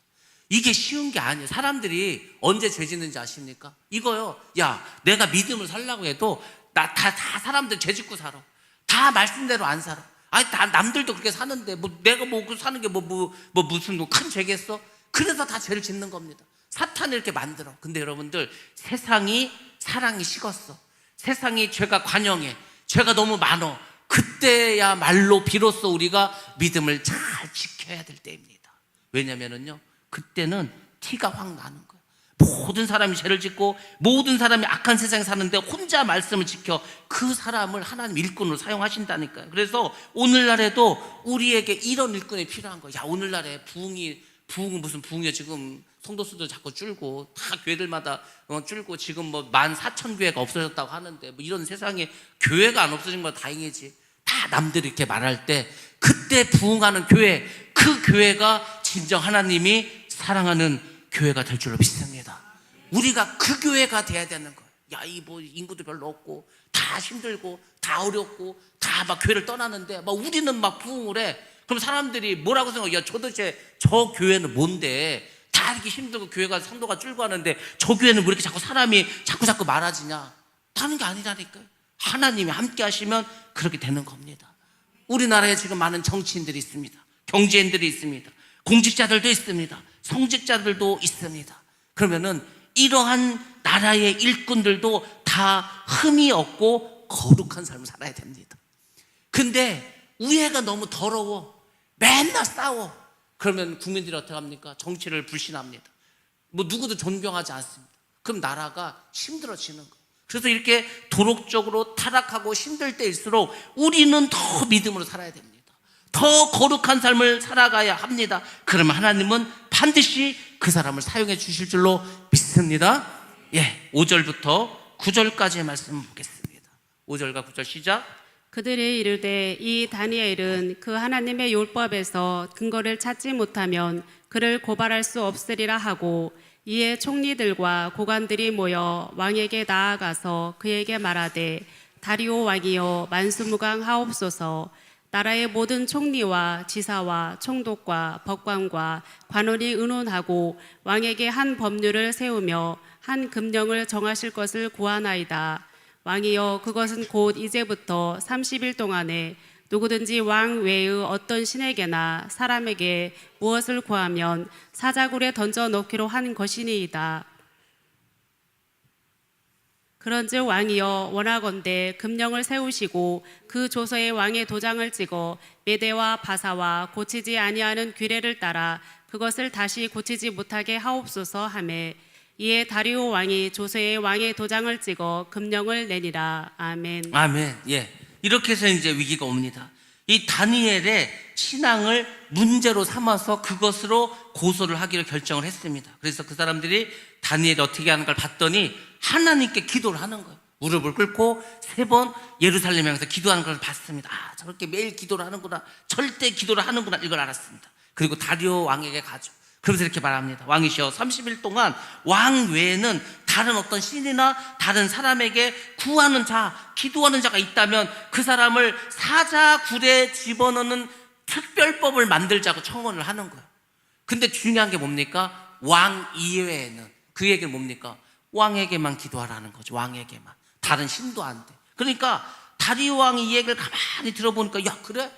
이게 쉬운 게 아니에요. 사람들이 언제 죄 짓는지 아십니까? 이거요, 야 내가 믿음을 살라고 해도 다 사람들 죄 짓고 살아. 다 말씀대로 안 살아. 아니 다 남들도 그렇게 사는데 뭐 내가 뭐 사는 게 무슨 뭐 큰 죄겠어? 그래서 다 죄를 짓는 겁니다. 사탄이 이렇게 만들어. 근데 여러분들 세상이 사랑이 식었어. 세상이 죄가 관영해. 죄가 너무 많어. 그때야말로 비로소 우리가 믿음을 잘 지켜야 될 때입니다. 왜냐면은요 그때는 티가 확 나는 거예요. 모든 사람이 죄를 짓고 모든 사람이 악한 세상에 사는데 혼자 말씀을 지켜 그 사람을 하나님 일꾼으로 사용하신다니까요. 그래서 오늘날에도 우리에게 이런 일꾼이 필요한 거예요. 야 오늘날에 부흥은 무슨 부흥이야. 지금 성도수도 자꾸 줄고 다 교회들마다 줄고 지금 뭐 14,000교회가 없어졌다고 하는데 뭐 이런 세상에 교회가 안 없어진 건 다행이지. 다 남들이 이렇게 말할 때 그때 부흥하는 교회, 그 교회가 진정 하나님이 사랑하는 교회가 될 줄로 믿습니다. 우리가 그 교회가 돼야 되는 거예요. 야, 이 뭐 인구도 별로 없고 다 힘들고 다 어렵고 다 막 교회를 떠나는데 막 우리는 막 부흥을 해. 그럼 사람들이 뭐라고 생각해? 야, 도대체 저 교회는 뭔데? 다 이렇게 힘들고 교회가 성도가 줄고 하는데 저 교회는 왜 이렇게 자꾸 사람이 자꾸 많아지냐? 다른 게 아니라니까요. 하나님이 함께 하시면 그렇게 되는 겁니다. 우리나라에 지금 많은 정치인들이 있습니다. 경제인들이 있습니다. 공직자들도 있습니다. 성직자들도 있습니다. 그러면은 이러한 나라의 일꾼들도 다 흠이 없고 거룩한 삶을 살아야 됩니다. 근데 우애가 너무 더러워. 맨날 싸워. 그러면 국민들이 어떻게 합니까? 정치를 불신합니다. 뭐 누구도 존경하지 않습니다. 그럼 나라가 힘들어지는 거예요. 그래서 이렇게 도덕적으로 타락하고 힘들 때일수록 우리는 더 믿음으로 살아야 됩니다. 더 거룩한 삶을 살아가야 합니다. 그러면 하나님은 반드시 그 사람을 사용해 주실 줄로 믿습니다. 5절부터 9절까지의 말씀을 보겠습니다. 5절과 9절 시작. 그들이 이르되 이 다니엘은 그 하나님의 율법에서 근거를 찾지 못하면 그를 고발할 수 없으리라 하고, 이에 총리들과 고관들이 모여 왕에게 나아가서 그에게 말하되, 다리오 왕이여 만수무강하옵소서. 나라의 모든 총리와 지사와 총독과 법관과 관원이 의논하고 왕에게 한 법률을 세우며 한 금령을 정하실 것을 구하나이다. 왕이여 그것은 곧 이제부터 30일 동안에 누구든지 왕 외의 어떤 신에게나 사람에게 무엇을 구하면 사자굴에 던져 넣기로 한 것이니이다. 그런즉 왕이여 원하건대 금령을 세우시고 그 조서에 왕의 도장을 찍어 메대와 바사와 고치지 아니하는 규례를 따라 그것을 다시 고치지 못하게 하옵소서 하매, 이에 다리오 왕이 조서에 왕의 도장을 찍어 금령을 내니라. 아멘. 아멘. 이렇게 해서 이제 위기가 옵니다. 이 다니엘의 신앙을 문제로 삼아서 그것으로 고소를 하기로 결정을 했습니다. 그래서 그 사람들이 다니엘이 어떻게 하는 걸 봤더니 하나님께 기도를 하는 거예요. 무릎을 꿇고 3번 예루살렘에 향해서 기도하는 걸 봤습니다. 저렇게 매일 기도를 하는구나, 절대 기도를 하는구나, 이걸 알았습니다. 그리고 다리오 왕에게 가죠. 그러면서 이렇게 말합니다. 왕이시여 30일 동안 왕 외에는 다른 어떤 신이나 다른 사람에게 구하는 자, 기도하는 자가 있다면 그 사람을 사자굴에 집어넣는 특별법을 만들자고 청원을 하는 거예요. 근데 중요한 게 뭡니까? 왕 이외에는, 그 얘기는 뭡니까? 왕에게만 기도하라는 거죠. 왕에게만. 다른 신도 안 돼. 그러니까 다리오 왕이 이 얘기를 가만히 들어보니까, 야, 그래?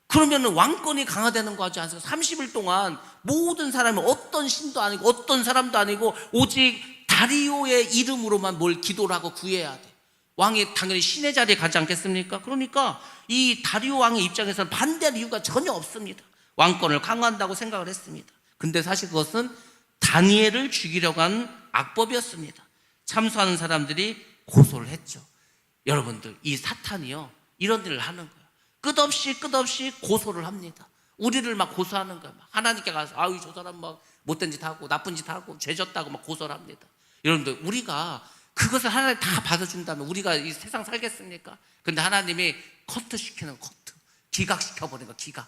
그러면 왕권이 강화되는 거 하지 않습니까? 30일 동안 모든 사람이 어떤 신도 아니고 어떤 사람도 아니고 오직 다리오의 이름으로만 뭘 기도를 하고 구해야 돼. 왕이 당연히 신의 자리에 가지 않겠습니까? 그러니까 이 다리오 왕의 입장에서는 반대할 이유가 전혀 없습니다. 왕권을 강화한다고 생각을 했습니다. 근데 사실 그것은 다니엘을 죽이려고 한 악법이었습니다. 참수하는 사람들이 고소를 했죠. 여러분들, 이 사탄이요, 이런 일을 하는 거예요. 끝없이 고소를 합니다. 우리를 막 고소하는 거예요. 하나님께 가서 아유 저 사람 막 못된 짓 하고 나쁜 짓 하고 죄 졌다고 막 고소를 합니다. 여러분들, 우리가 그것을 하나님 다 받아준다면 우리가 이 세상 살겠습니까? 근데 하나님이 커트시키는 커트, 기각시켜버리는 거, 기각.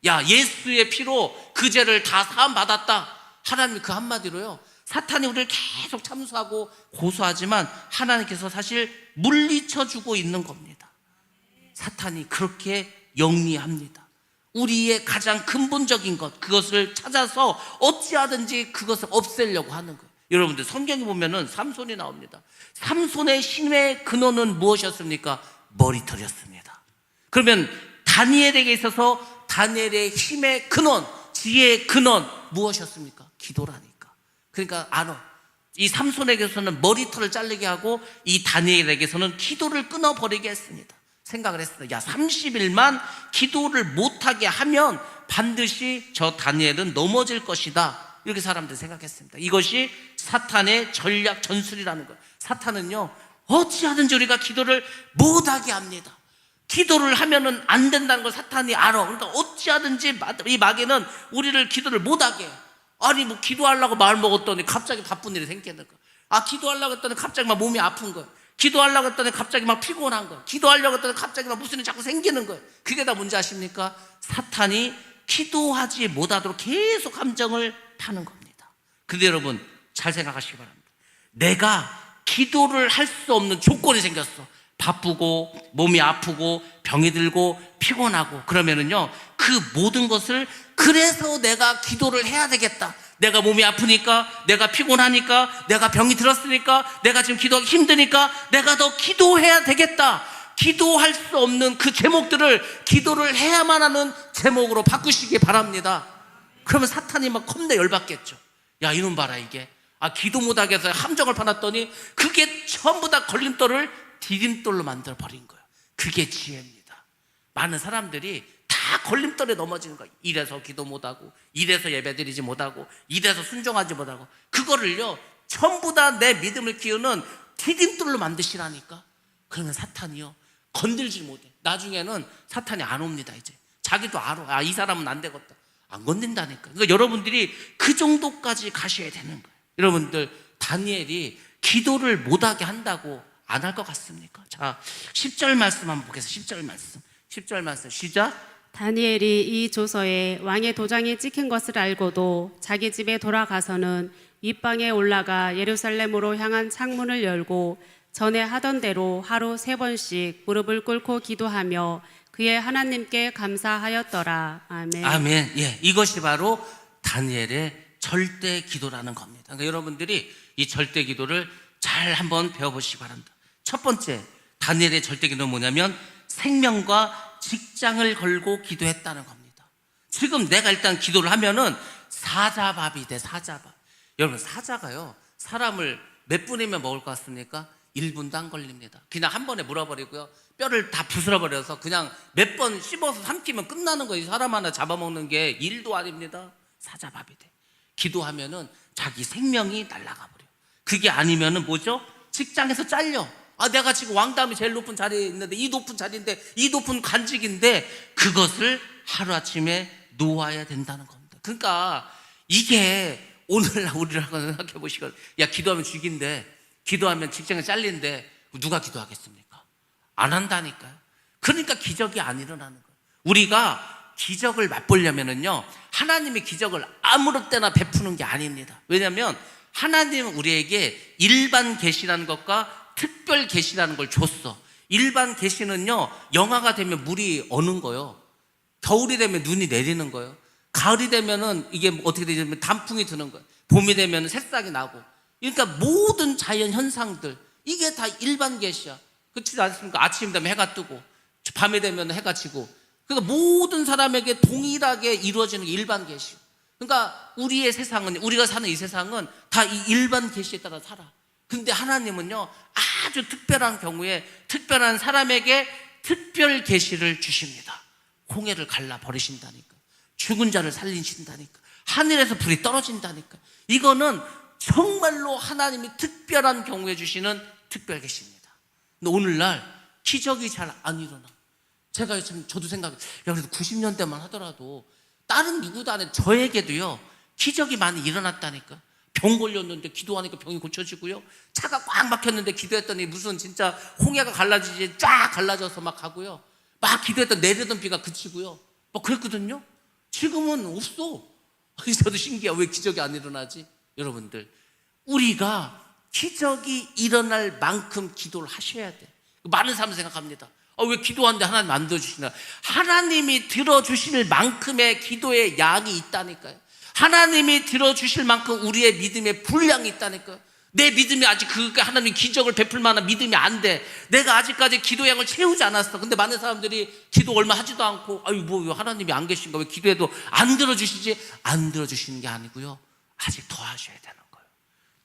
야, 예수의 피로 그 죄를 다 사함 받았다. 하나님이 그 한마디로요, 사탄이 우리를 계속 참수하고 고소하지만 하나님께서 사실 물리쳐주고 있는 겁니다. 사탄이 그렇게 영리합니다. 우리의 가장 근본적인 것, 그것을 찾아서 어찌하든지 그것을 없애려고 하는 거예요. 여러분들, 성경에 보면은 삼손이 나옵니다. 삼손의 힘의 근원은 무엇이었습니까? 머리털이었습니다. 그러면 다니엘에게 있어서 다니엘의 힘의 근원, 지혜의 근원 무엇이었습니까? 기도라니까. 그러니까 이 삼손에게서는 머리털을 자르게 하고 이 다니엘에게서는 기도를 끊어버리게 했습니다. 생각을 했어요. 야, 30일만 기도를 못하게 하면 반드시 저 다니엘은 넘어질 것이다. 이렇게 사람들이 생각했습니다. 이것이 사탄의 전략 전술이라는 거예요. 사탄은요, 어찌하든지 우리가 기도를 못하게 합니다. 기도를 하면은 안 된다는 걸 사탄이 알아. 그러니까 어찌하든지 이 마귀는 우리를 기도를 못하게 해요. 아니 뭐 기도하려고 마을 먹었더니 갑자기 바쁜 일이 생기는 거예요. 기도하려고 했더니 갑자기 막 몸이 아픈 거예요. 기도하려고 했더니 갑자기 막 피곤한 거예요. 기도하려고 했더니 갑자기 막 무슨 일이 자꾸 생기는 거예요. 그게 다 뭔지 아십니까? 사탄이 기도하지 못하도록 계속 감정을 파는 겁니다. 근데 여러분, 잘 생각하시기 바랍니다. 내가 기도를 할 수 없는 조건이 생겼어. 바쁘고 몸이 아프고 병이 들고 피곤하고 그러면은요, 그 그 모든 것을 그래서 내가 기도를 해야 되겠다. 내가 몸이 아프니까, 내가 피곤하니까, 내가 병이 들었으니까, 내가 지금 기도하기 힘드니까 내가 더 기도해야 되겠다. 기도할 수 없는 그 제목들을 기도를 해야만 하는 제목으로 바꾸시기 바랍니다. 그러면 사탄이 막 겁내 열받겠죠. 야, 이놈 봐라, 이게. 기도 못하게 해서 함정을 파놨더니 그게 전부 다 걸림돌을 디딤돌로 만들어 버린 거예요. 그게 지혜입니다. 많은 사람들이 다 걸림돌에 넘어지는 거예요. 이래서 기도 못하고, 이래서 예배드리지 못하고, 이래서 순종하지 못하고, 그거를요 전부 다 내 믿음을 키우는 디딤돌로 만드시라니까. 그러면 사탄이요 건들지 못해. 나중에는 사탄이 안 옵니다. 이제 자기도 알아. 이 사람은 안 되겠다. 안 건든다니까. 그러니까 여러분들이 그 정도까지 가셔야 되는 거예요. 여러분들, 다니엘이 기도를 못하게 한다고 안 할 것 같습니까? 자, 10절 말씀 한번 보겠습니다. 10절 말씀 시작. 다니엘이 이 조서에 왕의 도장이 찍힌 것을 알고도 자기 집에 돌아가서는 윗방에 올라가 예루살렘으로 향한 창문을 열고 전에 하던 대로 하루 3번씩 무릎을 꿇고 기도하며 그의 하나님께 감사하였더라. 아멘. 아멘. 예, 이것이 바로 다니엘의 절대 기도라는 겁니다. 그러니까 여러분들이 이 절대 기도를 잘 한번 배워보시기 바랍니다. 첫 번째, 다니엘의 절대 기도는 뭐냐면 생명과 직장을 걸고 기도했다는 겁니다. 지금 내가 일단 기도를 하면은 사자밥이 돼. 사자밥. 여러분, 사자가요 사람을 몇 분이면 먹을 것 같습니까? 1분도 안 걸립니다. 그냥 한 번에 물어버리고요 뼈를 다 부스러버려서 그냥 몇 번 씹어서 삼키면 끝나는 거예요. 사람 하나 잡아먹는 게 일도 아닙니다. 사자밥이 돼. 기도하면은 자기 생명이 날아가 버려. 그게 아니면은 뭐죠? 직장에서 잘려. 내가 지금 왕다움이 제일 높은 자리에 있는데, 이 높은 자리인데, 이 높은 관직인데, 그것을 하루아침에 놓아야 된다는 겁니다. 그러니까 이게 오늘날 우리라고 생각해 보시고, 야, 기도하면 죽인데, 기도하면 직장에 잘린데 누가 기도하겠습니까? 안 한다니까요. 그러니까 기적이 안 일어나는 거예요. 우리가 기적을 맛보려면은요 하나님의 기적을 아무렇 때나 베푸는 게 아닙니다. 왜냐하면 하나님은 우리에게 일반 계시라는 것과 특별 계시라는 걸 줬어. 일반 계시는요 영하가 되면 물이 어는 거예요. 겨울이 되면 눈이 내리는 거예요. 가을이 되면은 이게 어떻게 되냐면 단풍이 드는 거예요. 봄이 되면 새싹이 나고. 그러니까 모든 자연 현상들 이게 다 일반 계시야. 그렇지 않습니까? 아침 되면 해가 뜨고 밤이 되면 해가 지고. 그러니까 모든 사람에게 동일하게 이루어지는 게 일반 계시. 그러니까 우리의 세상은, 우리가 사는 이 세상은 다 이 일반 계시에 따라 살아. 근데 하나님은요 아주 특별한 경우에 특별한 사람에게 특별 계시를 주십니다. 홍해를 갈라 버리신다니까. 죽은 자를 살리신다니까. 하늘에서 불이 떨어진다니까. 이거는 정말로 하나님이 특별한 경우에 주시는 특별 계시입니다. 근데 오늘날 기적이 잘 안 일어나. 제가 참 저도 생각해요. 야, 그래도 90년대만 하더라도 다른 누구도 안 해. 저에게도요 기적이 많이 일어났다니까. 병 걸렸는데 기도하니까 병이 고쳐지고요. 차가 꽉 막혔는데 기도했더니 무슨 진짜 홍해가 갈라지지 쫙 갈라져서 막 가고요. 막 기도했더니 내리던 비가 그치고요. 막 그랬거든요. 지금은 없어. 저도 신기해요. 왜 기적이 안 일어나지? 여러분들, 우리가 기적이 일어날 만큼 기도를 하셔야 돼. 많은 사람들 생각합니다. 왜 기도하는데 하나님 안 들어주시나? 하나님이 들어주실 만큼의 기도의 양이 있다니까요. 하나님이 들어주실 만큼 우리의 믿음의 분량이 있다니까요. 내 믿음이 아직 그게 하나님 기적을 베풀 만한 믿음이 안 돼. 내가 아직까지 기도의 양을 채우지 않았어. 근데 많은 사람들이 기도 얼마 하지도 않고, 뭐 하나님이 안 계신가? 왜 기도해도 안 들어주시지? 안 들어주시는 게 아니고요, 아직 더 하셔야 되는 거예요.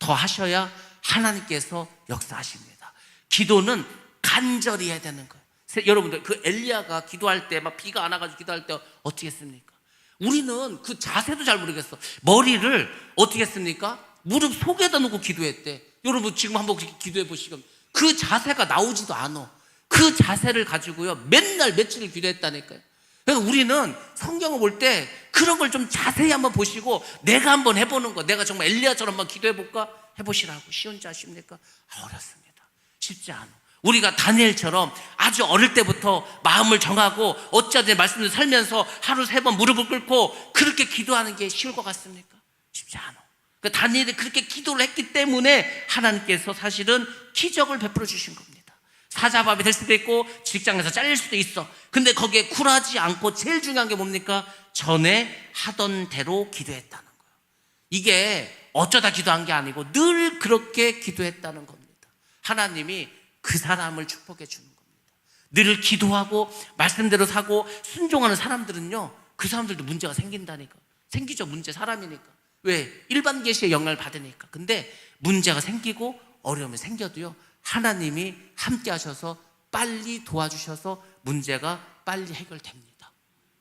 더 하셔야 하나님께서 역사하십니다. 기도는 간절히 해야 되는 거예요. 여러분들, 그 엘리야가 기도할 때 막 비가 안 와가지고 기도할 때 어떻게 했습니까? 우리는 그 자세도 잘 모르겠어. 머리를 어떻게 했습니까? 무릎 속에다 놓고 기도했대. 여러분 지금 한번 기도해 보시면 그 자세가 나오지도 않아. 그 자세를 가지고요 맨날 며칠을 기도했다니까요. 그래서 우리는 성경을 볼 때 그런 걸 좀 자세히 한번 보시고 내가 한번 해보는 거. 내가 정말 엘리야처럼 한번 기도해 볼까? 해보시라고. 쉬운지 아십니까? 어렵습니다. 쉽지 않아. 우리가 다니엘처럼 아주 어릴 때부터 마음을 정하고 어찌하든 말씀을 살면서 하루 3번 무릎을 꿇고 그렇게 기도하는 게 쉬울 것 같습니까? 쉽지 않아. 그러니까 다니엘이 그렇게 기도를 했기 때문에 하나님께서 사실은 기적을 베풀어 주신 겁니다. 사자밥이 될 수도 있고 직장에서 잘릴 수도 있어. 근데 거기에 굴하지 않고 제일 중요한 게 뭡니까? 전에 하던 대로 기도했다는 거예요. 이게 어쩌다 기도한 게 아니고 늘 그렇게 기도했다는 겁니다. 하나님이 그 사람을 축복해 주는 겁니다. 늘 기도하고 말씀대로 사고 순종하는 사람들은요, 그 사람들도 문제가 생긴다니까. 생기죠. 문제, 사람이니까. 왜? 일반 계시의 영향을 받으니까. 근데 문제가 생기고 어려움이 생겨도요, 하나님이 함께 하셔서 빨리 도와주셔서 문제가 빨리 해결됩니다.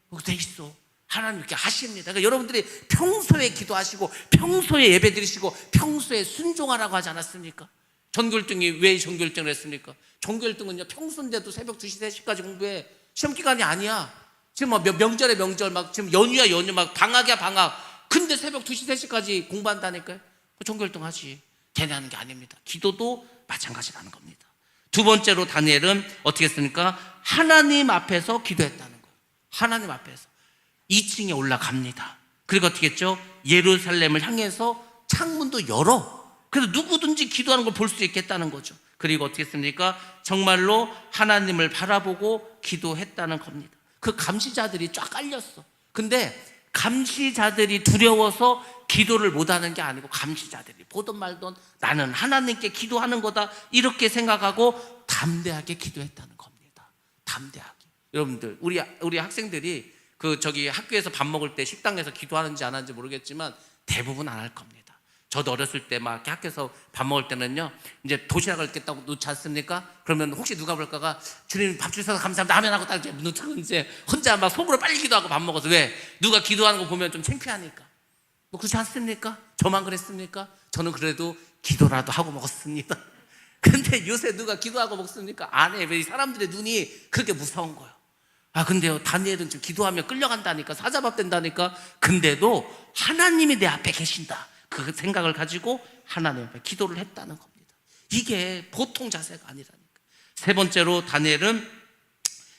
그거 돼 있어. 하나님 이렇게 하십니다. 그러니까 여러분들이 평소에 기도하시고 평소에 예배 드리시고 평소에 순종하라고 하지 않았습니까? 전교일등이 왜 전교일등을 했습니까? 전교일등은요, 평소인데도 새벽 2시, 3시까지 공부해. 시험 기간이 아니야. 지금 막 명절에 명절, 막 지금 연휴야 연휴, 막 방학이야 방학. 근데 새벽 2시, 3시까지 공부한다니까요? 전교일등 하지. 걔네 하는 게 아닙니다. 기도도 마찬가지라는 겁니다. 두 번째로 다니엘은 어떻게 했습니까? 하나님 앞에서 기도했다는 거예요. 하나님 앞에서 2층에 올라갑니다. 그리고 어떻게 했죠? 예루살렘을 향해서 창문도 열어. 그래서 누구든지 기도하는 걸 볼 수 있겠다는 거죠. 그리고 어떻게 했습니까? 정말로 하나님을 바라보고 기도했다는 겁니다. 그 감시자들이 쫙 깔렸어. 근데 감시자들이 두려워서 기도를 못하는 게 아니고 감시자들이 보든 말든 나는 하나님께 기도하는 거다 이렇게 생각하고 담대하게 기도했다는 겁니다. 담대하게. 여러분들 우리 학생들이 저기 학교에서 밥 먹을 때 식당에서 기도하는지 안 하는지 모르겠지만 대부분 안 할 겁니다. 저도 어렸을 때 막 학교에서 밥 먹을 때는요, 이제 도시락을 이렇게 딱 놓지 않습니까? 그러면 혹시 누가 볼까가 주님 밥 주셔서 감사합니다 하면 하고 딱 이제 놓고 이제 혼자 막 속으로 빨리 기도하고 밥 먹어서. 왜? 누가 기도하는 거 보면 좀 창피하니까. 뭐 그렇지 않습니까? 저만 그랬습니까? 저는 그래도 기도라도 하고 먹었습니다. 근데 요새 누가 기도하고 먹습니까? 안 해. 왜? 사람들의 눈이 그렇게 무서운 거예요. 아, 근데요, 다니엘은 좀 기도하면 끌려간다니까, 사자밥 된다니까. 근데도 하나님이 내 앞에 계신다, 그 생각을 가지고 하나님 앞에 기도를 했다는 겁니다. 이게 보통 자세가 아니라니까. 세 번째로 다니엘은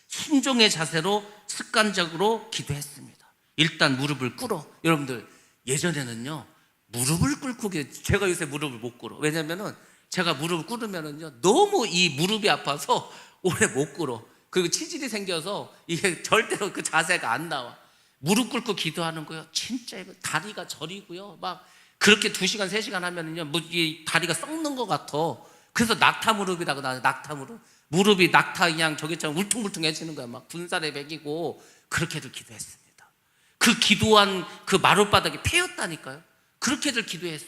순종의 자세로 습관적으로 기도했습니다. 일단 무릎을 꿇어. 여러분들 예전에는요, 무릎을 꿇고 제가 요새 무릎을 못 꿇어. 왜냐면은 제가 무릎을 꿇으면은요, 너무 이 무릎이 아파서 오래 못 꿇어. 그리고 치질이 생겨서 이게 절대로 그 자세가 안 나와. 무릎 꿇고 기도하는 거요, 진짜 이거 다리가 저리고요, 막 그렇게 2시간 3시간 하면은요, 뭐 이 다리가 썩는 것 같아. 그래서 낙타 무릎이라고 나와요. 낙타 무릎. 무릎이 낙타 그냥 저기처럼 울퉁불퉁해지는 거야. 막 분살에 배기고. 그렇게들 기도했습니다. 그 기도한 그 마룻바닥이 패였다니까요. 그렇게들 기도했어.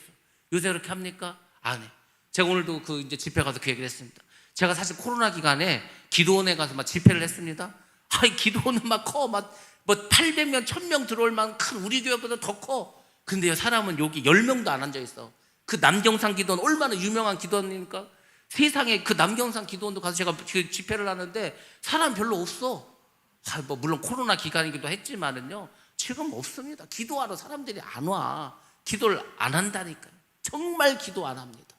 요새 그렇게 합니까? 안 해. 제가 오늘도 그 이제 집회 가서 그 얘기를 했습니다. 제가 사실 코로나 기간에 기도원에 가서 막 집회를 했습니다. 아이, 기도원은 막 커. 막 뭐 800명, 1000명 들어올 만큼 큰 우리 교회보다 더 커. 근데요, 사람은 여기 10명도 안 앉아있어. 그 남경산 기도원 얼마나 유명한 기도원입니까? 세상에 그 남경산 기도원도 가서 제가 그 집회를 하는데 사람 별로 없어. 아, 뭐 물론 코로나 기간이기도 했지만은요, 지금 없습니다. 기도하러 사람들이 안 와. 기도를 안 한다니까요. 정말 기도 안 합니다.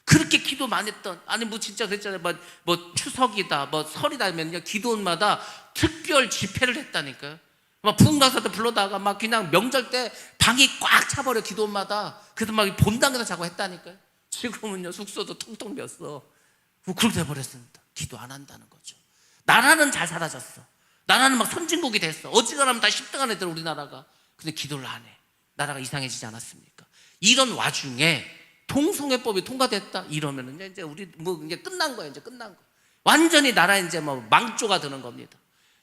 그렇게 기도 많이 했던, 아니 뭐 진짜 그랬잖아요. 뭐 추석이다, 뭐 설이다 하면요, 기도원마다 특별 집회를 했다니까요. 막 부흥가사도 불러다가 막 그냥 명절 때 방이 꽉 차버려, 기도원마다. 그래서 막 본당에서 자고 했다니까요. 지금은요, 숙소도 텅텅 비었어. 그렇게 돼버렸습니다. 기도 안 한다는 거죠. 나라는 잘 사라졌어. 나라는 막 선진국이 됐어. 어지간하면 다 10등 안에 들어, 우리나라가. 근데 기도를 안 해. 나라가 이상해지지 않았습니까? 이런 와중에 동성애법이 통과됐다 이러면은 이제 우리 뭐 이제 끝난 거예요. 이제 끝난 거. 완전히 나라 이제 뭐 망조가 되는 겁니다.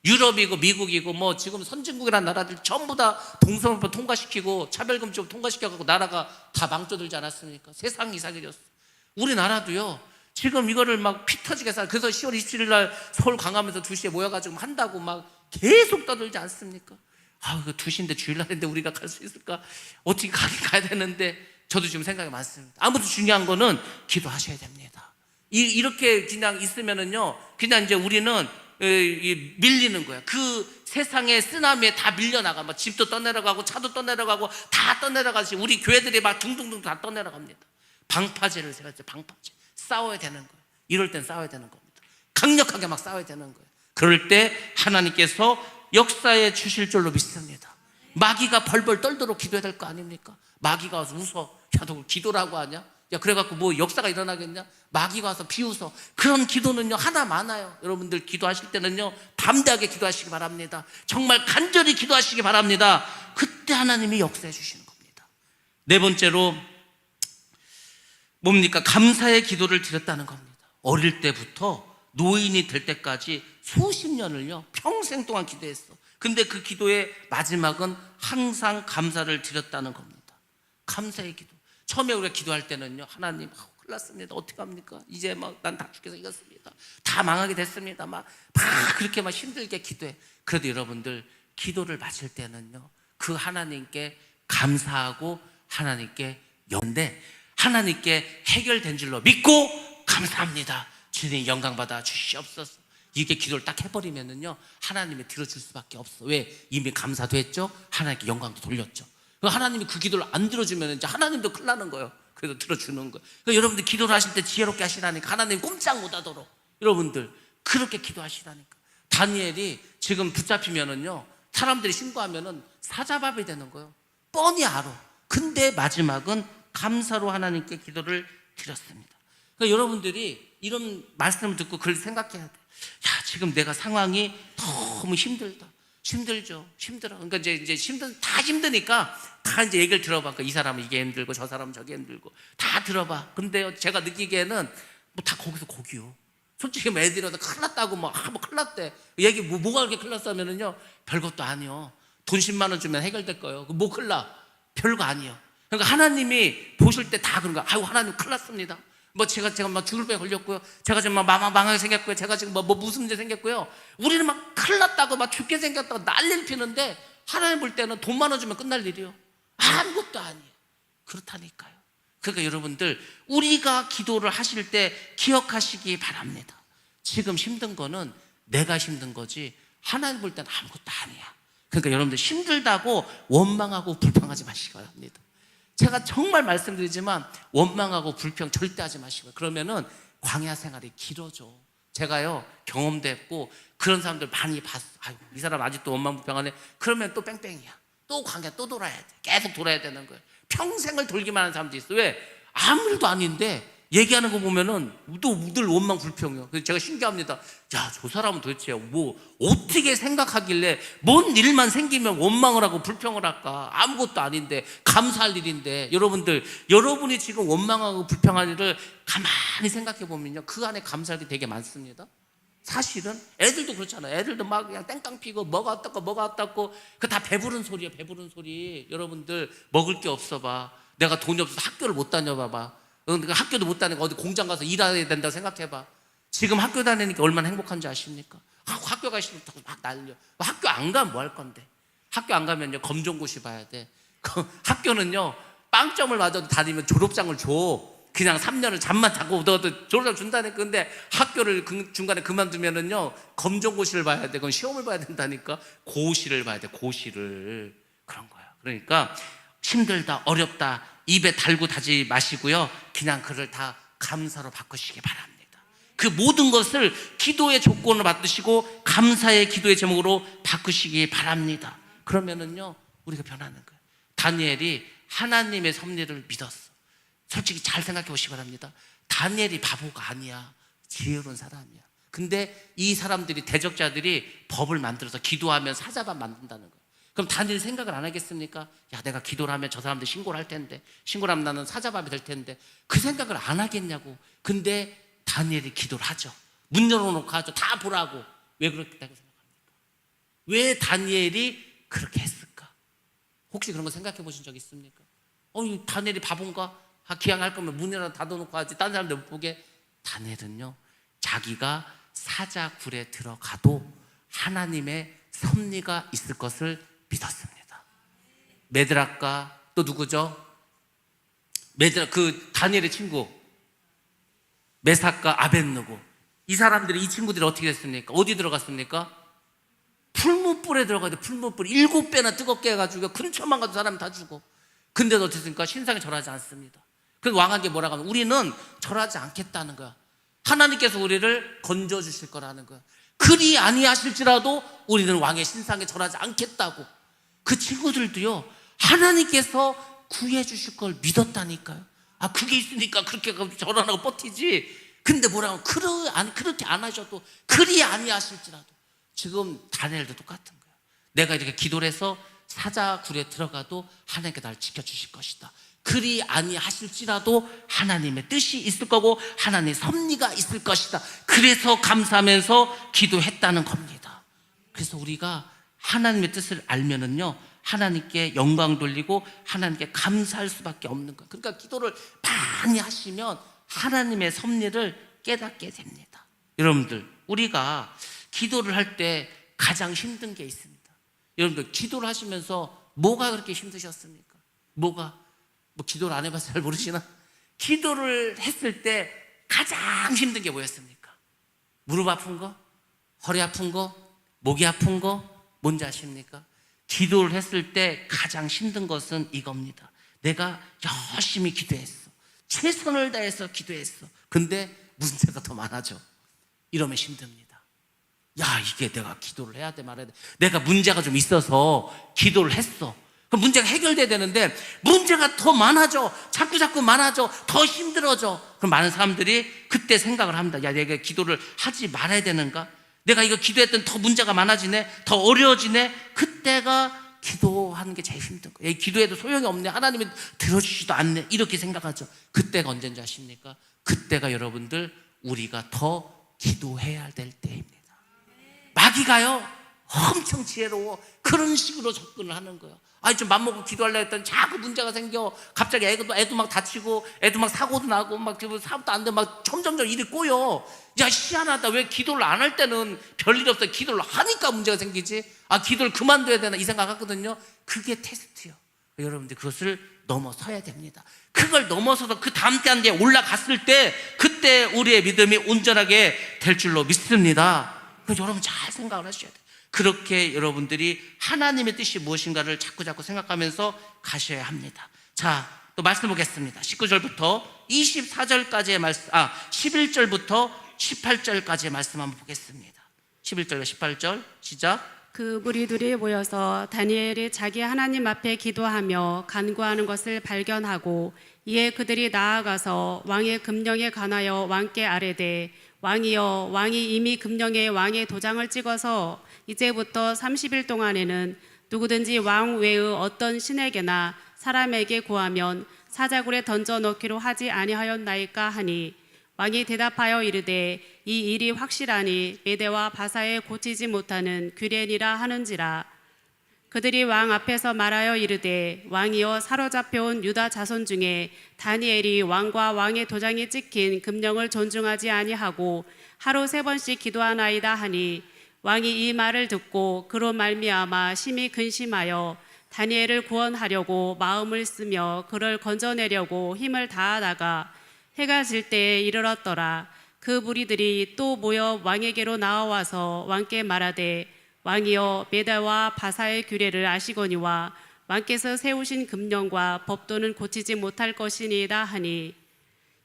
유럽이고 미국이고 뭐 지금 선진국이라는 나라들 전부 다 동성애법 통과시키고 차별금지법 통과시켜갖고 나라가 다 망조들지 않았습니까? 세상이 이상해졌어. 우리나라도요, 지금 이거를 막 피 터지게 살. 그래서 10월 27일 날 서울 강화문에서 2시에 모여가지고 한다고 막 계속 떠들지 않습니까? 아, 이거 2시인데 주일날인데 우리가 갈 수 있을까? 어떻게 가야 되는데. 저도 지금 생각이 많습니다. 아무튼 중요한 거는 기도하셔야 됩니다. 이렇게 그냥 있으면은요, 그냥 이제 우리는 밀리는 거야. 그 세상의 쓰나미에 다 밀려나가. 막 집도 떠내려가고 차도 떠내려가고 다 떠내려가지. 우리 교회들이 막 둥둥둥 다 떠내려갑니다. 방파제를 제가 이제 방파제 싸워야 되는 거예요. 이럴 땐 싸워야 되는 겁니다. 강력하게 막 싸워야 되는 거예요. 그럴 때 하나님께서 역사에 주실 줄로 믿습니다. 마귀가 벌벌 떨도록 기도해야 될 거 아닙니까? 마귀가 와서 웃어. 야, 너 기도라고 하냐? 야, 그래갖고 뭐 역사가 일어나겠냐? 마귀가 와서 비웃어. 그런 기도는요, 하나 많아요. 여러분들 기도하실 때는요, 담대하게 기도하시기 바랍니다. 정말 간절히 기도하시기 바랍니다. 그때 하나님이 역사해 주시는 겁니다. 네 번째로 뭡니까? 감사의 기도를 드렸다는 겁니다. 어릴 때부터 노인이 될 때까지 수십 년을요, 평생 동안 기도했어. 근데 그 기도의 마지막은 항상 감사를 드렸다는 겁니다. 감사의 기도. 처음에 우리가 기도할 때는요, 하나님, 큰일 났습니다. 어떻게 합니까? 이제 막 난 다 죽게 생겼습니다. 다 망하게 됐습니다. 막 그렇게 막 힘들게 기도해. 그래도 여러분들 기도를 마칠 때는요, 그 하나님께 감사하고 하나님께 연대, 하나님께 해결된 줄로 믿고 감사합니다. 주님 영광 받아 주시옵소서. 이게 기도를 딱 해버리면은요, 하나님이 들어줄 수밖에 없어. 왜? 이미 감사도 했죠. 하나님께 영광도 돌렸죠. 하나님이 그 기도를 안 들어주면 이제 하나님도 큰일 나는 거예요. 그래서 들어주는 거예요. 그러니까 여러분들 기도를 하실 때 지혜롭게 하시라니까. 하나님 꼼짝 못하도록 여러분들 그렇게 기도하시라니까. 다니엘이 지금 붙잡히면은요, 사람들이 신고하면은 사자밥이 되는 거예요. 뻔히 알아. 근데 마지막은 감사로 하나님께 기도를 드렸습니다. 그러니까 여러분들이 이런 말씀을 듣고 그걸 생각해야 돼. 야, 지금 내가 상황이 너무 힘들다. 힘들죠. 힘들어. 그러니까 이제 다 힘드니까 다 이제 얘기를 들어봐. 그러니까 이 사람은 이게 힘들고 저 사람은 저게 힘들고 다 들어봐. 근데요, 제가 느끼기에는 뭐 다 거기서 거기요. 솔직히 뭐 애들이라도 큰일 났다고 뭐 큰일 났대. 얘기 뭐가 그렇게 큰일 났으면은요, 별것도 아니요. 돈 10만 원 주면 해결될 거예요. 뭐 큰일 나? 별거 아니요. 그러니까 하나님이 보실 때 다 그런 거야. 아이고, 하나님 큰일 났습니다. 뭐 제가 막 죽을 배 걸렸고요. 제가 지금 막 망하게 생겼고요. 제가 지금 뭐 무슨 문제 생겼고요. 우리는 막 큰일 났다고 막 죽게 생겼다고 난리를 피는데 하나님 볼 때는 돈만 원 주면 끝날 일이요. 아무것도 아니에요. 그렇다니까요. 그러니까 여러분들 우리가 기도를 하실 때 기억하시기 바랍니다. 지금 힘든 거는 내가 힘든 거지 하나님 볼 때는 아무것도 아니야. 그러니까 여러분들 힘들다고 원망하고 불평하지 마시기 바랍니다. 제가 정말 말씀드리지만 원망하고 불평 절대 하지 마시고요. 그러면은 광야 생활이 길어져. 제가요, 경험도 했고 그런 사람들 많이 봤어. 아이고, 이 사람 아직도 원망 불평하네. 그러면 또 뺑뺑이야. 또 광야 또 돌아야 돼. 계속 돌아야 되는 거예요. 평생을 돌기만 하는 사람도 있어. 왜? 아무 일도 아닌데 얘기하는 거 보면은 또 늘 원망 불평이요. 그래서 제가 신기합니다. 야, 저 사람은 도대체 뭐 어떻게 생각하길래 뭔 일만 생기면 원망을 하고 불평을 할까? 아무것도 아닌데 감사할 일인데. 여러분들, 여러분이 지금 원망하고 불평할 일을 가만히 생각해 보면요, 그 안에 감사할 일이 되게 많습니다. 사실은 애들도 그렇잖아요. 애들도 막 그냥 땡깡 피고 뭐가 어떻고 그 다 배부른 소리예요. 배부른 소리. 여러분들 먹을 게 없어 봐. 내가 돈이 없어서 학교를 못 다녀봐봐. 학교도 못 다니고 어디 공장 가서 일해야 된다고 생각해봐. 지금 학교 다니니까 얼마나 행복한지 아십니까? 학교 가시면 막 난려. 학교 안 가면 뭐 할 건데? 학교 안 가면요, 검정고시 봐야 돼. 학교는요, 빵점을 맞아도 다니면 졸업장을 줘. 그냥 3년을 잠만 자고 너도 졸업장 준다니까. 근데 학교를 중간에 그만두면은요, 검정고시를 봐야 돼. 그건 시험을 봐야 된다니까. 고시를 봐야 돼. 고시를. 그런 거야. 그러니까 힘들다, 어렵다 입에 달고 다지 마시고요, 그냥 그를 다 감사로 바꾸시기 바랍니다. 그 모든 것을 기도의 조건으로 받으시고 감사의 기도의 제목으로 바꾸시기 바랍니다. 그러면은요, 우리가 변하는 거예요. 다니엘이 하나님의 섭리를 믿었어. 솔직히 잘 생각해 보시기 바랍니다. 다니엘이 바보가 아니야. 지혜로운 사람이야. 근데 이 사람들이, 대적자들이 법을 만들어서 기도하면 사자밥 만든다는 거예요. 그럼 다니엘이 생각을 안 하겠습니까? 야, 내가 기도를 하면 저 사람들 신고를 할 텐데, 신고를 하면 나는 사자밥이 될 텐데, 그 생각을 안 하겠냐고. 근데 다니엘이 기도를 하죠. 문 열어놓고 하죠. 다 보라고. 왜 그렇다고 생각합니까? 왜 다니엘이 그렇게 했을까? 혹시 그런 거 생각해 보신 적 있습니까? 다니엘이 바본가? 기왕할 거면 문이라도 닫아놓고 하지, 딴 사람들 못 보게. 다니엘은요, 자기가 사자굴에 들어가도 하나님의 섭리가 있을 것을 믿었습니다. 메드락과 또 누구죠? 그 다니엘의 친구 메삭과 아벳느고, 이 사람들이, 이 친구들이 어떻게 됐습니까? 어디 들어갔습니까? 풀무불에 들어가야 돼. 풀무불 7배나 뜨겁게 해가지고 근처만 가도 사람이 다 죽어. 근데도 어떻게 됐습니까? 신상에 절하지 않습니다. 그래서 왕에게 뭐라고 하면, 우리는 절하지 않겠다는 거야. 하나님께서 우리를 건져주실 거라는 거야. 그리 아니하실지라도 우리는 왕의 신상에 절하지 않겠다고. 그 친구들도요, 하나님께서 구해주실 걸 믿었다니까요. 아, 그게 있으니까 그렇게 절하고 버티지. 근데 뭐라고 그렇게 안 하셔도 그리 아니하실지라도 지금 다니엘도 똑같은 거예요. 내가 이렇게 기도를 해서 사자굴에 들어가도 하나님께 나를 지켜주실 것이다. 그리 아니하실지라도 하나님의 뜻이 있을 거고 하나님의 섭리가 있을 것이다. 그래서 감사하면서 기도했다는 겁니다. 그래서 우리가 하나님의 뜻을 알면은요, 하나님께 영광 돌리고 하나님께 감사할 수밖에 없는 거예요. 그러니까 기도를 많이 하시면 하나님의 섭리를 깨닫게 됩니다. 여러분들, 우리가 기도를 할 때 가장 힘든 게 있습니다. 여러분들, 기도를 하시면서 뭐가 그렇게 힘드셨습니까? 뭐가? 뭐 기도를 안 해봐서 잘 모르시나? 기도를 했을 때 가장 힘든 게 뭐였습니까? 무릎 아픈 거? 허리 아픈 거? 목이 아픈 거? 뭔지 아십니까? 기도를 했을 때 가장 힘든 것은 이겁니다. 내가 열심히 기도했어. 최선을 다해서 기도했어. 근데 문제가 더 많아져. 이러면 힘듭니다. 야, 이게 내가 기도를 해야 돼 말아야 돼. 내가 문제가 좀 있어서 기도를 했어. 그럼 문제가 해결돼야 되는데 문제가 더 많아져. 자꾸 많아져. 더 힘들어져. 그럼 많은 사람들이 그때 생각을 합니다. 야, 내가 기도를 하지 말아야 되는가? 내가 이거 기도했더니 더 문제가 많아지네. 더 어려워지네. 그때가 기도하는 게 제일 힘든 거예요. 기도해도 소용이 없네. 하나님이 들어주지도 않네. 이렇게 생각하죠. 그때가 언제인지 아십니까? 그때가 여러분들 우리가 더 기도해야 될 때입니다. 마귀가요 엄청 지혜로워. 그런 식으로 접근을 하는 거예요. 아니, 좀 맘먹고 기도하려고 했더니 자꾸 문제가 생겨. 갑자기 애도 막 다치고 애도 막 사고도 나고 막 사업도 안 되고 막 점점점 일이 꼬여. 야, 희한하다. 왜 기도를 안 할 때는 별일 없어. 기도를 하니까 문제가 생기지. 아, 기도를 그만둬야 되나 이 생각하거든요. 그게 테스트요. 여러분들, 그것을 넘어서야 됩니다. 그걸 넘어서서 그 다음 단계에 올라갔을 때 그때 우리의 믿음이 온전하게 될 줄로 믿습니다. 그래서 여러분 잘 생각을 하셔야 돼요. 그렇게 여러분들이 하나님의 뜻이 무엇인가를 자꾸 생각하면서 가셔야 합니다. 자, 또 말씀 보겠습니다. 19절부터 24절까지의 말씀, 11절부터 18절까지의 말씀 한번 보겠습니다. 11절과 18절 시작. 그 무리들이 모여서 다니엘이 자기 하나님 앞에 기도하며 간구하는 것을 발견하고 이에 그들이 나아가서 왕의 금령에 관하여 왕께 아뢰되 왕이여, 왕이 이미 금령에 왕의 도장을 찍어서 이제부터 30일 동안에는 누구든지 왕 외의 어떤 신에게나 사람에게 구하면 사자굴에 던져 넣기로 하지 아니하였나이까 하니 왕이 대답하여 이르되 이 일이 확실하니 메대와 바사에 고치지 못하는 규례니라 하는지라. 그들이 왕 앞에서 말하여 이르되 왕이여, 사로잡혀온 유다 자손 중에 다니엘이 왕과 왕의 도장이 찍힌 금령을 존중하지 아니하고 하루 3번씩 기도하나이다 하니 왕이 이 말을 듣고 그로 말미암아 심히 근심하여 다니엘을 구원하려고 마음을 쓰며 그를 건져내려고 힘을 다하다가 해가 질 때에 이르렀더라. 그 무리들이 또 모여 왕에게로 나와와서 왕께 말하되 왕이여, 메대와 바사의 규례를 아시거니와 왕께서 세우신 금령과 법도는 고치지 못할 것이니이다 하니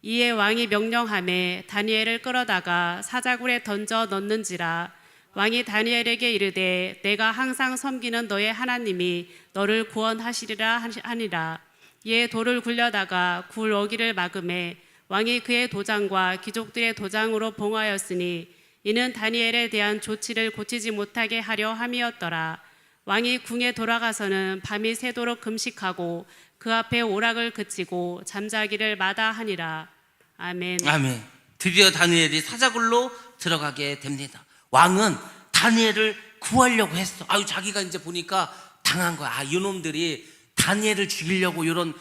이에 왕이 명령하매 다니엘을 끌어다가 사자굴에 던져 넣는지라. 왕이 다니엘에게 이르되 내가 항상 섬기는 너의 하나님이 너를 구원하시리라 하니라. 이에 돌을 굴려다가 굴 어기를 막음에 왕이 그의 도장과 귀족들의 도장으로 봉하였으니 이는 다니엘에 대한 조치를 고치지 못하게 하려 함이었더라. 왕이 궁에 돌아가서는 밤이 새도록 금식하고 그 앞에 오락을 그치고 잠자기를 마다하니라. 아멘. 아멘. 드디어 다니엘이 사자굴로 들어가게 됩니다. 왕은 다니엘을 구하려고 했어. 자기가 이제 보니까 당한 거야. 이놈들이 다니엘을 죽이려고 이런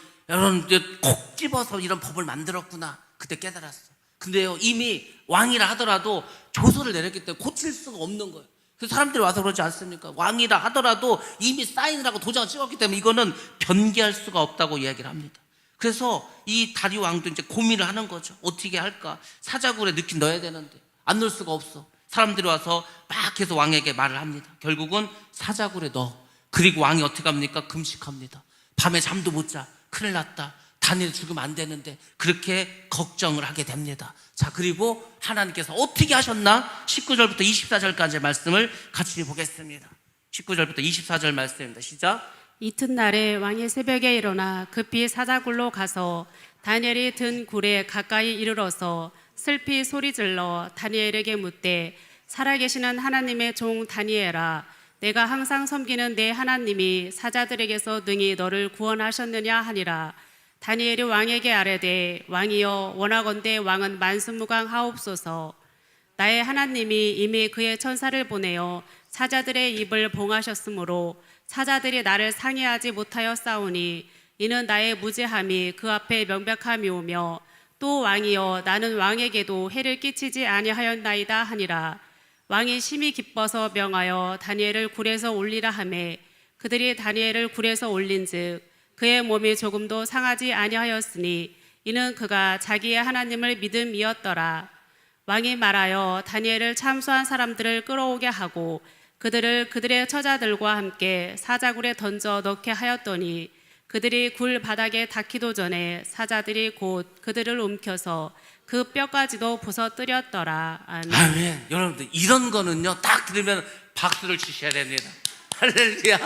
콕 집어서 이런 법을 만들었구나. 그때 깨달았어. 근데요, 이미 왕이라 하더라도 조서를 내렸기 때문에 고칠 수가 없는 거예요. 그래서 사람들이 와서 그러지 않습니까? 왕이라 하더라도 이미 사인을 하고 도장을 찍었기 때문에 이거는 변개할 수가 없다고 이야기를 합니다. 그래서 이 다리오 왕도 이제 고민을 하는 거죠. 어떻게 할까? 사자굴에 넣긴 넣어야 되는데 안 넣을 수가 없어. 사람들이 와서 막 해서 왕에게 말을 합니다. 결국은 사자굴에 넣어. 그리고 왕이 어떻게 합니까? 금식합니다. 밤에 잠도 못 자. 큰일 났다. 다니엘 죽으면 안 되는데 그렇게 걱정을 하게 됩니다. 자, 그리고 하나님께서 어떻게 하셨나? 19절부터 24절까지의 말씀을 같이 보겠습니다. 19절부터 24절 말씀입니다. 시작. 이튿날에 왕이 새벽에 일어나 급히 사자굴로 가서 다니엘이 든 굴에 가까이 이르러서 슬피 소리질러 다니엘에게 묻되 살아계시는 하나님의 종 다니엘아, 내가 항상 섬기는 내 하나님이 사자들에게서 능히 너를 구원하셨느냐 하니라. 다니엘이 왕에게 아뢰되 왕이여, 원하건대 왕은 만수무강하옵소서. 나의 하나님이 이미 그의 천사를 보내어 사자들의 입을 봉하셨으므로 사자들이 나를 상해하지 못하여 싸우니 이는 나의 무죄함이 그 앞에 명백함이오며, 또 왕이여, 나는 왕에게도 해를 끼치지 아니하였나이다 하니라. 왕이 심히 기뻐서 명하여 다니엘을 굴에서 올리라 하매 그들이 다니엘을 굴에서 올린즉 그의 몸이 조금도 상하지 아니하였으니 이는 그가 자기의 하나님을 믿음이었더라. 왕이 말하여 다니엘을 참수한 사람들을 끌어오게 하고 그들을 그들의 처자들과 함께 사자굴에 던져 넣게 하였더니 그들이 굴 바닥에 닿기도 전에 사자들이 곧 그들을 움켜서 그 뼈까지도 부서뜨렸더라. 아멘. 아멘. 여러분들 이런 거는요 딱 들으면 박수를 치셔야 됩니다. 할렐루야.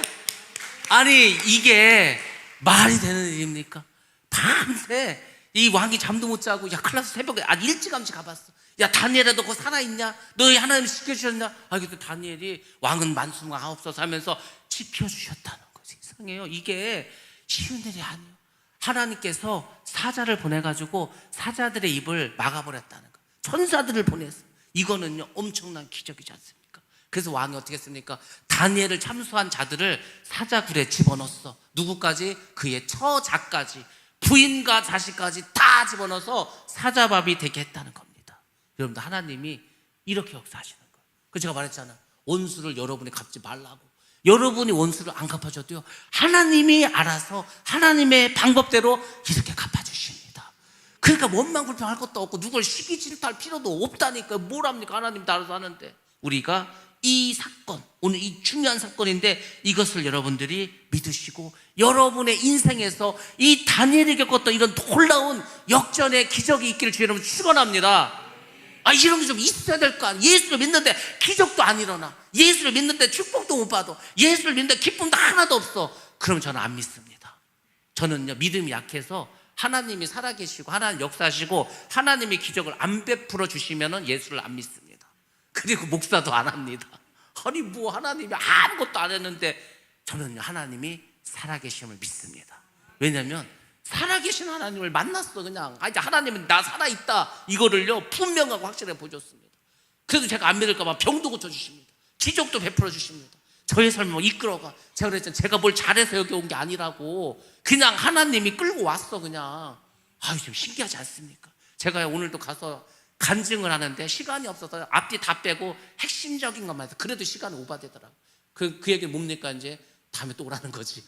아니 이게 말이 되는 일입니까? 밤새 이 왕이 잠도 못 자고, 야 큰일 났어, 새벽에 일찌감치 가봤어. 야 다니엘아, 너 거기 살아있냐? 너희 하나님 지켜주셨냐? 그때 다니엘이 왕은 만수무강하옵소서 하면서 지켜주셨다는 거. 세상에요, 이게 쉬운 일이 아니에요. 하나님께서 사자를 보내가지고 사자들의 입을 막아버렸다는 거. 천사들을 보내서. 이거는요 엄청난 기적이지 않습니까? 그래서 왕이 어떻게 했습니까? 다니엘을 참수한 자들을 사자굴에 집어넣었어. 누구까지? 그의 처자까지, 부인과 자식까지 다 집어넣어서 사자밥이 되게 했다는 겁니다. 여러분들 하나님이 이렇게 역사하시는 거예요. 그래서 제가 말했잖아요, 원수를 여러분이 갚지 말라고. 여러분이 원수를 안 갚아줘도요 하나님이 알아서 하나님의 방법대로 이렇게 갚아주십니다. 그러니까 원망 불평할 것도 없고 누굴 시기 질투할 필요도 없다니까. 뭘 합니까? 하나님 다 알아서 하는데. 우리가 이 사건, 오늘 이 중요한 사건인데 이것을 여러분들이 믿으시고 여러분의 인생에서 이 다니엘이 겪었던 이런 놀라운 역전의 기적이 있기를 주 여러분 축원합니다. 이런 게 좀 있어야 될 거 아니에요. 예수를 믿는데 기적도 안 일어나, 예수를 믿는데 축복도 못 받아, 예수를 믿는데 기쁨도 하나도 없어. 그럼 저는 안 믿습니다. 저는요 믿음이 약해서 하나님이 살아계시고 하나님 역사하시고 하나님이 기적을 안 베풀어 주시면 예수를 안 믿습니다. 그리고 목사도 안 합니다. 아니 뭐 하나님이 아무것도 안 했는데. 저는 하나님이 살아계심을 믿습니다. 왜냐하면 살아계신 하나님을 만났어. 그냥 이제 하나님은 나 살아있다 이거를요 분명하고 확실하게 보여줬습니다. 그래도 제가 안 믿을까 봐 병도 고쳐주십니다. 기적도 베풀어 주십니다. 저의 삶을 이끌어가. 제가 그랬잖아요, 제가 뭘 잘해서 여기 온 게 아니라고. 그냥 하나님이 끌고 왔어. 그냥 좀 신기하지 않습니까? 제가 오늘도 가서 간증을 하는데 시간이 없어서 앞뒤 다 빼고 핵심적인 것만 해서 그래도 시간이 오바되더라고. 그 얘기 뭡니까? 이제 다음에 또 오라는 거지.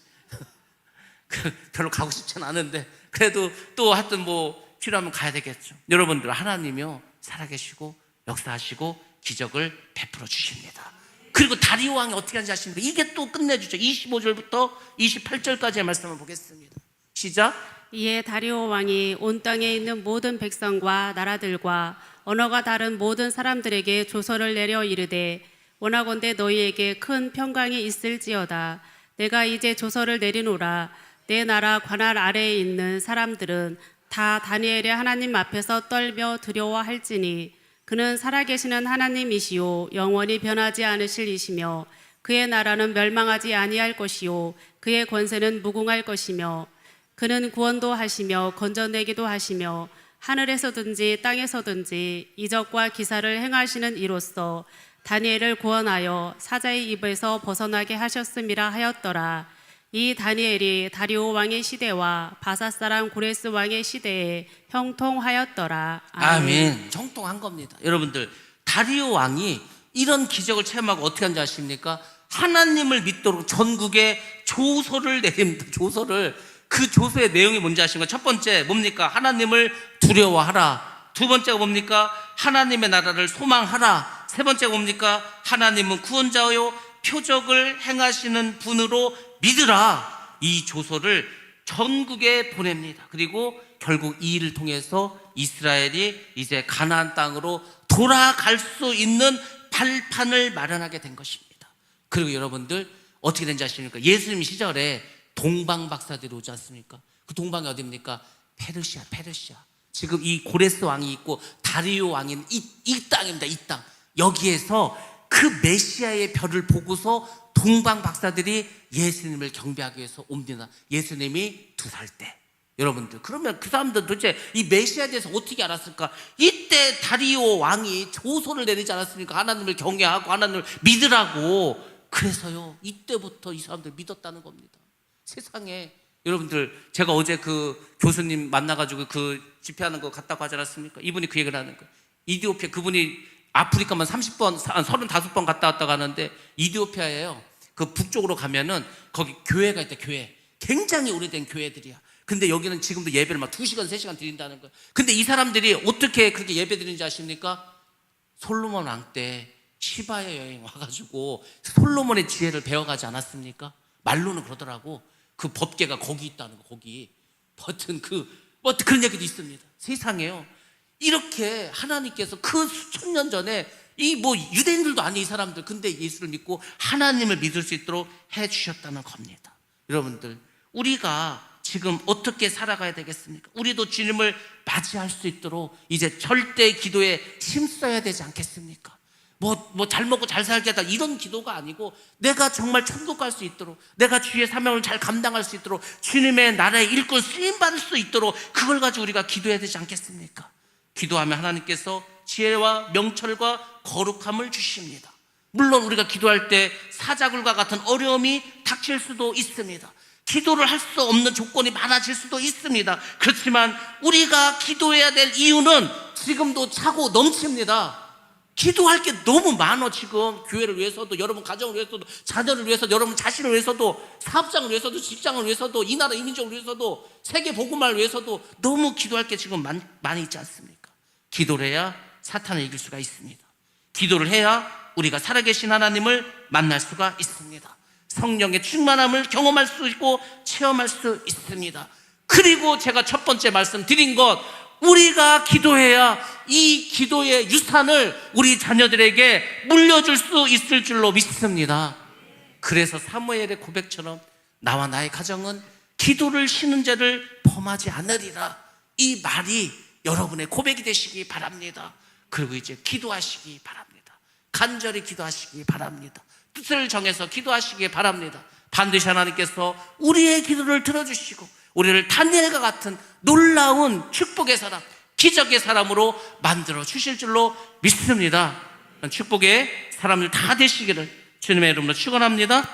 별로 가고 싶진 않은데 그래도 또 하여튼 뭐 필요하면 가야 되겠죠. 여러분들 하나님이요 살아계시고 역사하시고 기적을 베풀어 주십니다. 그리고 다리오 왕이 어떻게 하는지 아십니까? 이게 또 끝내주죠. 25절부터 28절까지의 말씀을 보겠습니다. 시작. 이에 다리오 왕이 온 땅에 있는 모든 백성과 나라들과 언어가 다른 모든 사람들에게 조서를 내려 이르되 원하건대 너희에게 큰 평강이 있을지어다. 내가 이제 조서를 내리노라. 내 나라 관할 아래에 있는 사람들은 다 다니엘의 하나님 앞에서 떨며 두려워할지니 그는 살아계시는 하나님이시요 영원히 변하지 않으실 이시며 그의 나라는 멸망하지 아니할 것이요 그의 권세는 무궁할 것이며 그는 구원도 하시며 건져내기도 하시며 하늘에서든지 땅에서든지 이적과 기사를 행하시는 이로써 다니엘을 구원하여 사자의 입에서 벗어나게 하셨음이라 하였더라. 이 다니엘이 다리오 왕의 시대와 바사 사람 고레스 왕의 시대에 형통하였더라. 아멘. 형통한 겁니다. 여러분들 다리오 왕이 이런 기적을 체험하고 어떻게 한지 아십니까? 하나님을 믿도록 전국에 조서를 내립니다. 조서를. 그 조서의 내용이 뭔지 아십니까? 첫 번째 뭡니까? 하나님을 두려워하라. 두 번째가 뭡니까? 하나님의 나라를 소망하라. 세 번째가 뭡니까? 하나님은 구원자요 표적을 행하시는 분으로 믿으라. 이 조서를 전국에 보냅니다. 그리고 결국 이 일을 통해서 이스라엘이 이제 가나안 땅으로 돌아갈 수 있는 발판을 마련하게 된 것입니다. 그리고 여러분들 어떻게 된지 아십니까? 예수님 시절에 동방 박사들이 오지 않습니까? 그 동방이 어디입니까? 페르시아. 지금 이 고레스 왕이 있고 다리오 왕이 있는 이 땅입니다. 이 땅. 여기에서 그 메시아의 별을 보고서 동방 박사들이 예수님을 경배하기 위해서 옵니다. 예수님이 2살 때. 여러분들, 그러면 그 사람들 도대체 이 메시아에 대해서 어떻게 알았을까? 이때 다리오 왕이 조소를 내리지 않았습니까? 하나님을 경외하고 하나님을 믿으라고. 그래서요, 이때부터 이 사람들 믿었다는 겁니다. 세상에. 여러분들, 제가 어제 그 교수님 만나가지고 그 집회하는 거 갔다고 하지 않았습니까? 이분이 그 얘기를 하는 거예요. 이디오피아, 그분이 아프리카만 30번, 35번 갔다 왔다고 하는데, 이디오피아예요. 그 북쪽으로 가면은 거기 교회가 있다, 교회. 굉장히 오래된 교회들이야. 근데 여기는 지금도 예배를 막 2시간, 3시간 드린다는 거예요. 근데 이 사람들이 어떻게 그렇게 예배 드리는지 아십니까? 솔로몬 왕 때 시바야 여행 와가지고 솔로몬의 지혜를 배워가지 않았습니까? 말로는 그러더라고. 그 법궤가 거기 있다는 거, 거기. 버튼 그런 얘기도 있습니다. 세상에요. 이렇게 하나님께서 그 수천 년 전에 이 뭐 유대인들도 아니 이 사람들, 근데 예수를 믿고 하나님을 믿을 수 있도록 해 주셨다는 겁니다. 여러분들, 우리가 지금 어떻게 살아가야 되겠습니까? 우리도 주님을 맞이할 수 있도록 이제 절대 기도에 힘써야 되지 않겠습니까? 뭐 잘 먹고 잘 살겠다 이런 기도가 아니고, 내가 정말 천국 갈 수 있도록, 내가 주의 사명을 잘 감당할 수 있도록, 주님의 나라의 일꾼 쓰임 받을 수 있도록 그걸 가지고 우리가 기도해야 되지 않겠습니까? 기도하면 하나님께서 지혜와 명철과 거룩함을 주십니다. 물론 우리가 기도할 때 사자굴과 같은 어려움이 닥칠 수도 있습니다. 기도를 할 수 없는 조건이 많아질 수도 있습니다. 그렇지만 우리가 기도해야 될 이유는 지금도 차고 넘칩니다. 기도할 게 너무 많아. 지금 교회를 위해서도, 여러분 가정을 위해서도, 자녀를 위해서도, 여러분 자신을 위해서도, 사업장을 위해서도, 직장을 위해서도, 이 나라 이민족을 위해서도, 세계 복음화를 위해서도 너무 기도할 게 지금 많이 있지 않습니까? 기도를 해야 사탄을 이길 수가 있습니다. 기도를 해야 우리가 살아계신 하나님을 만날 수가 있습니다. 성령의 충만함을 경험할 수 있고 체험할 수 있습니다. 그리고 제가 첫 번째 말씀드린 것, 우리가 기도해야 이 기도의 유산을 우리 자녀들에게 물려줄 수 있을 줄로 믿습니다. 그래서 사무엘의 고백처럼 나와 나의 가정은 기도를 쉬는 죄를 범하지 않으리라, 이 말이 여러분의 고백이 되시기 바랍니다. 그리고 이제 기도하시기 바랍니다. 간절히 기도하시기 바랍니다. 뜻을 정해서 기도하시기 바랍니다. 반드시 하나님께서 우리의 기도를 들어주시고 우리를 다니엘과 같은 놀라운 축복의 사람, 기적의 사람으로 만들어 주실 줄로 믿습니다. 축복의 사람들 다 되시기를 주님의 이름으로 축원합니다.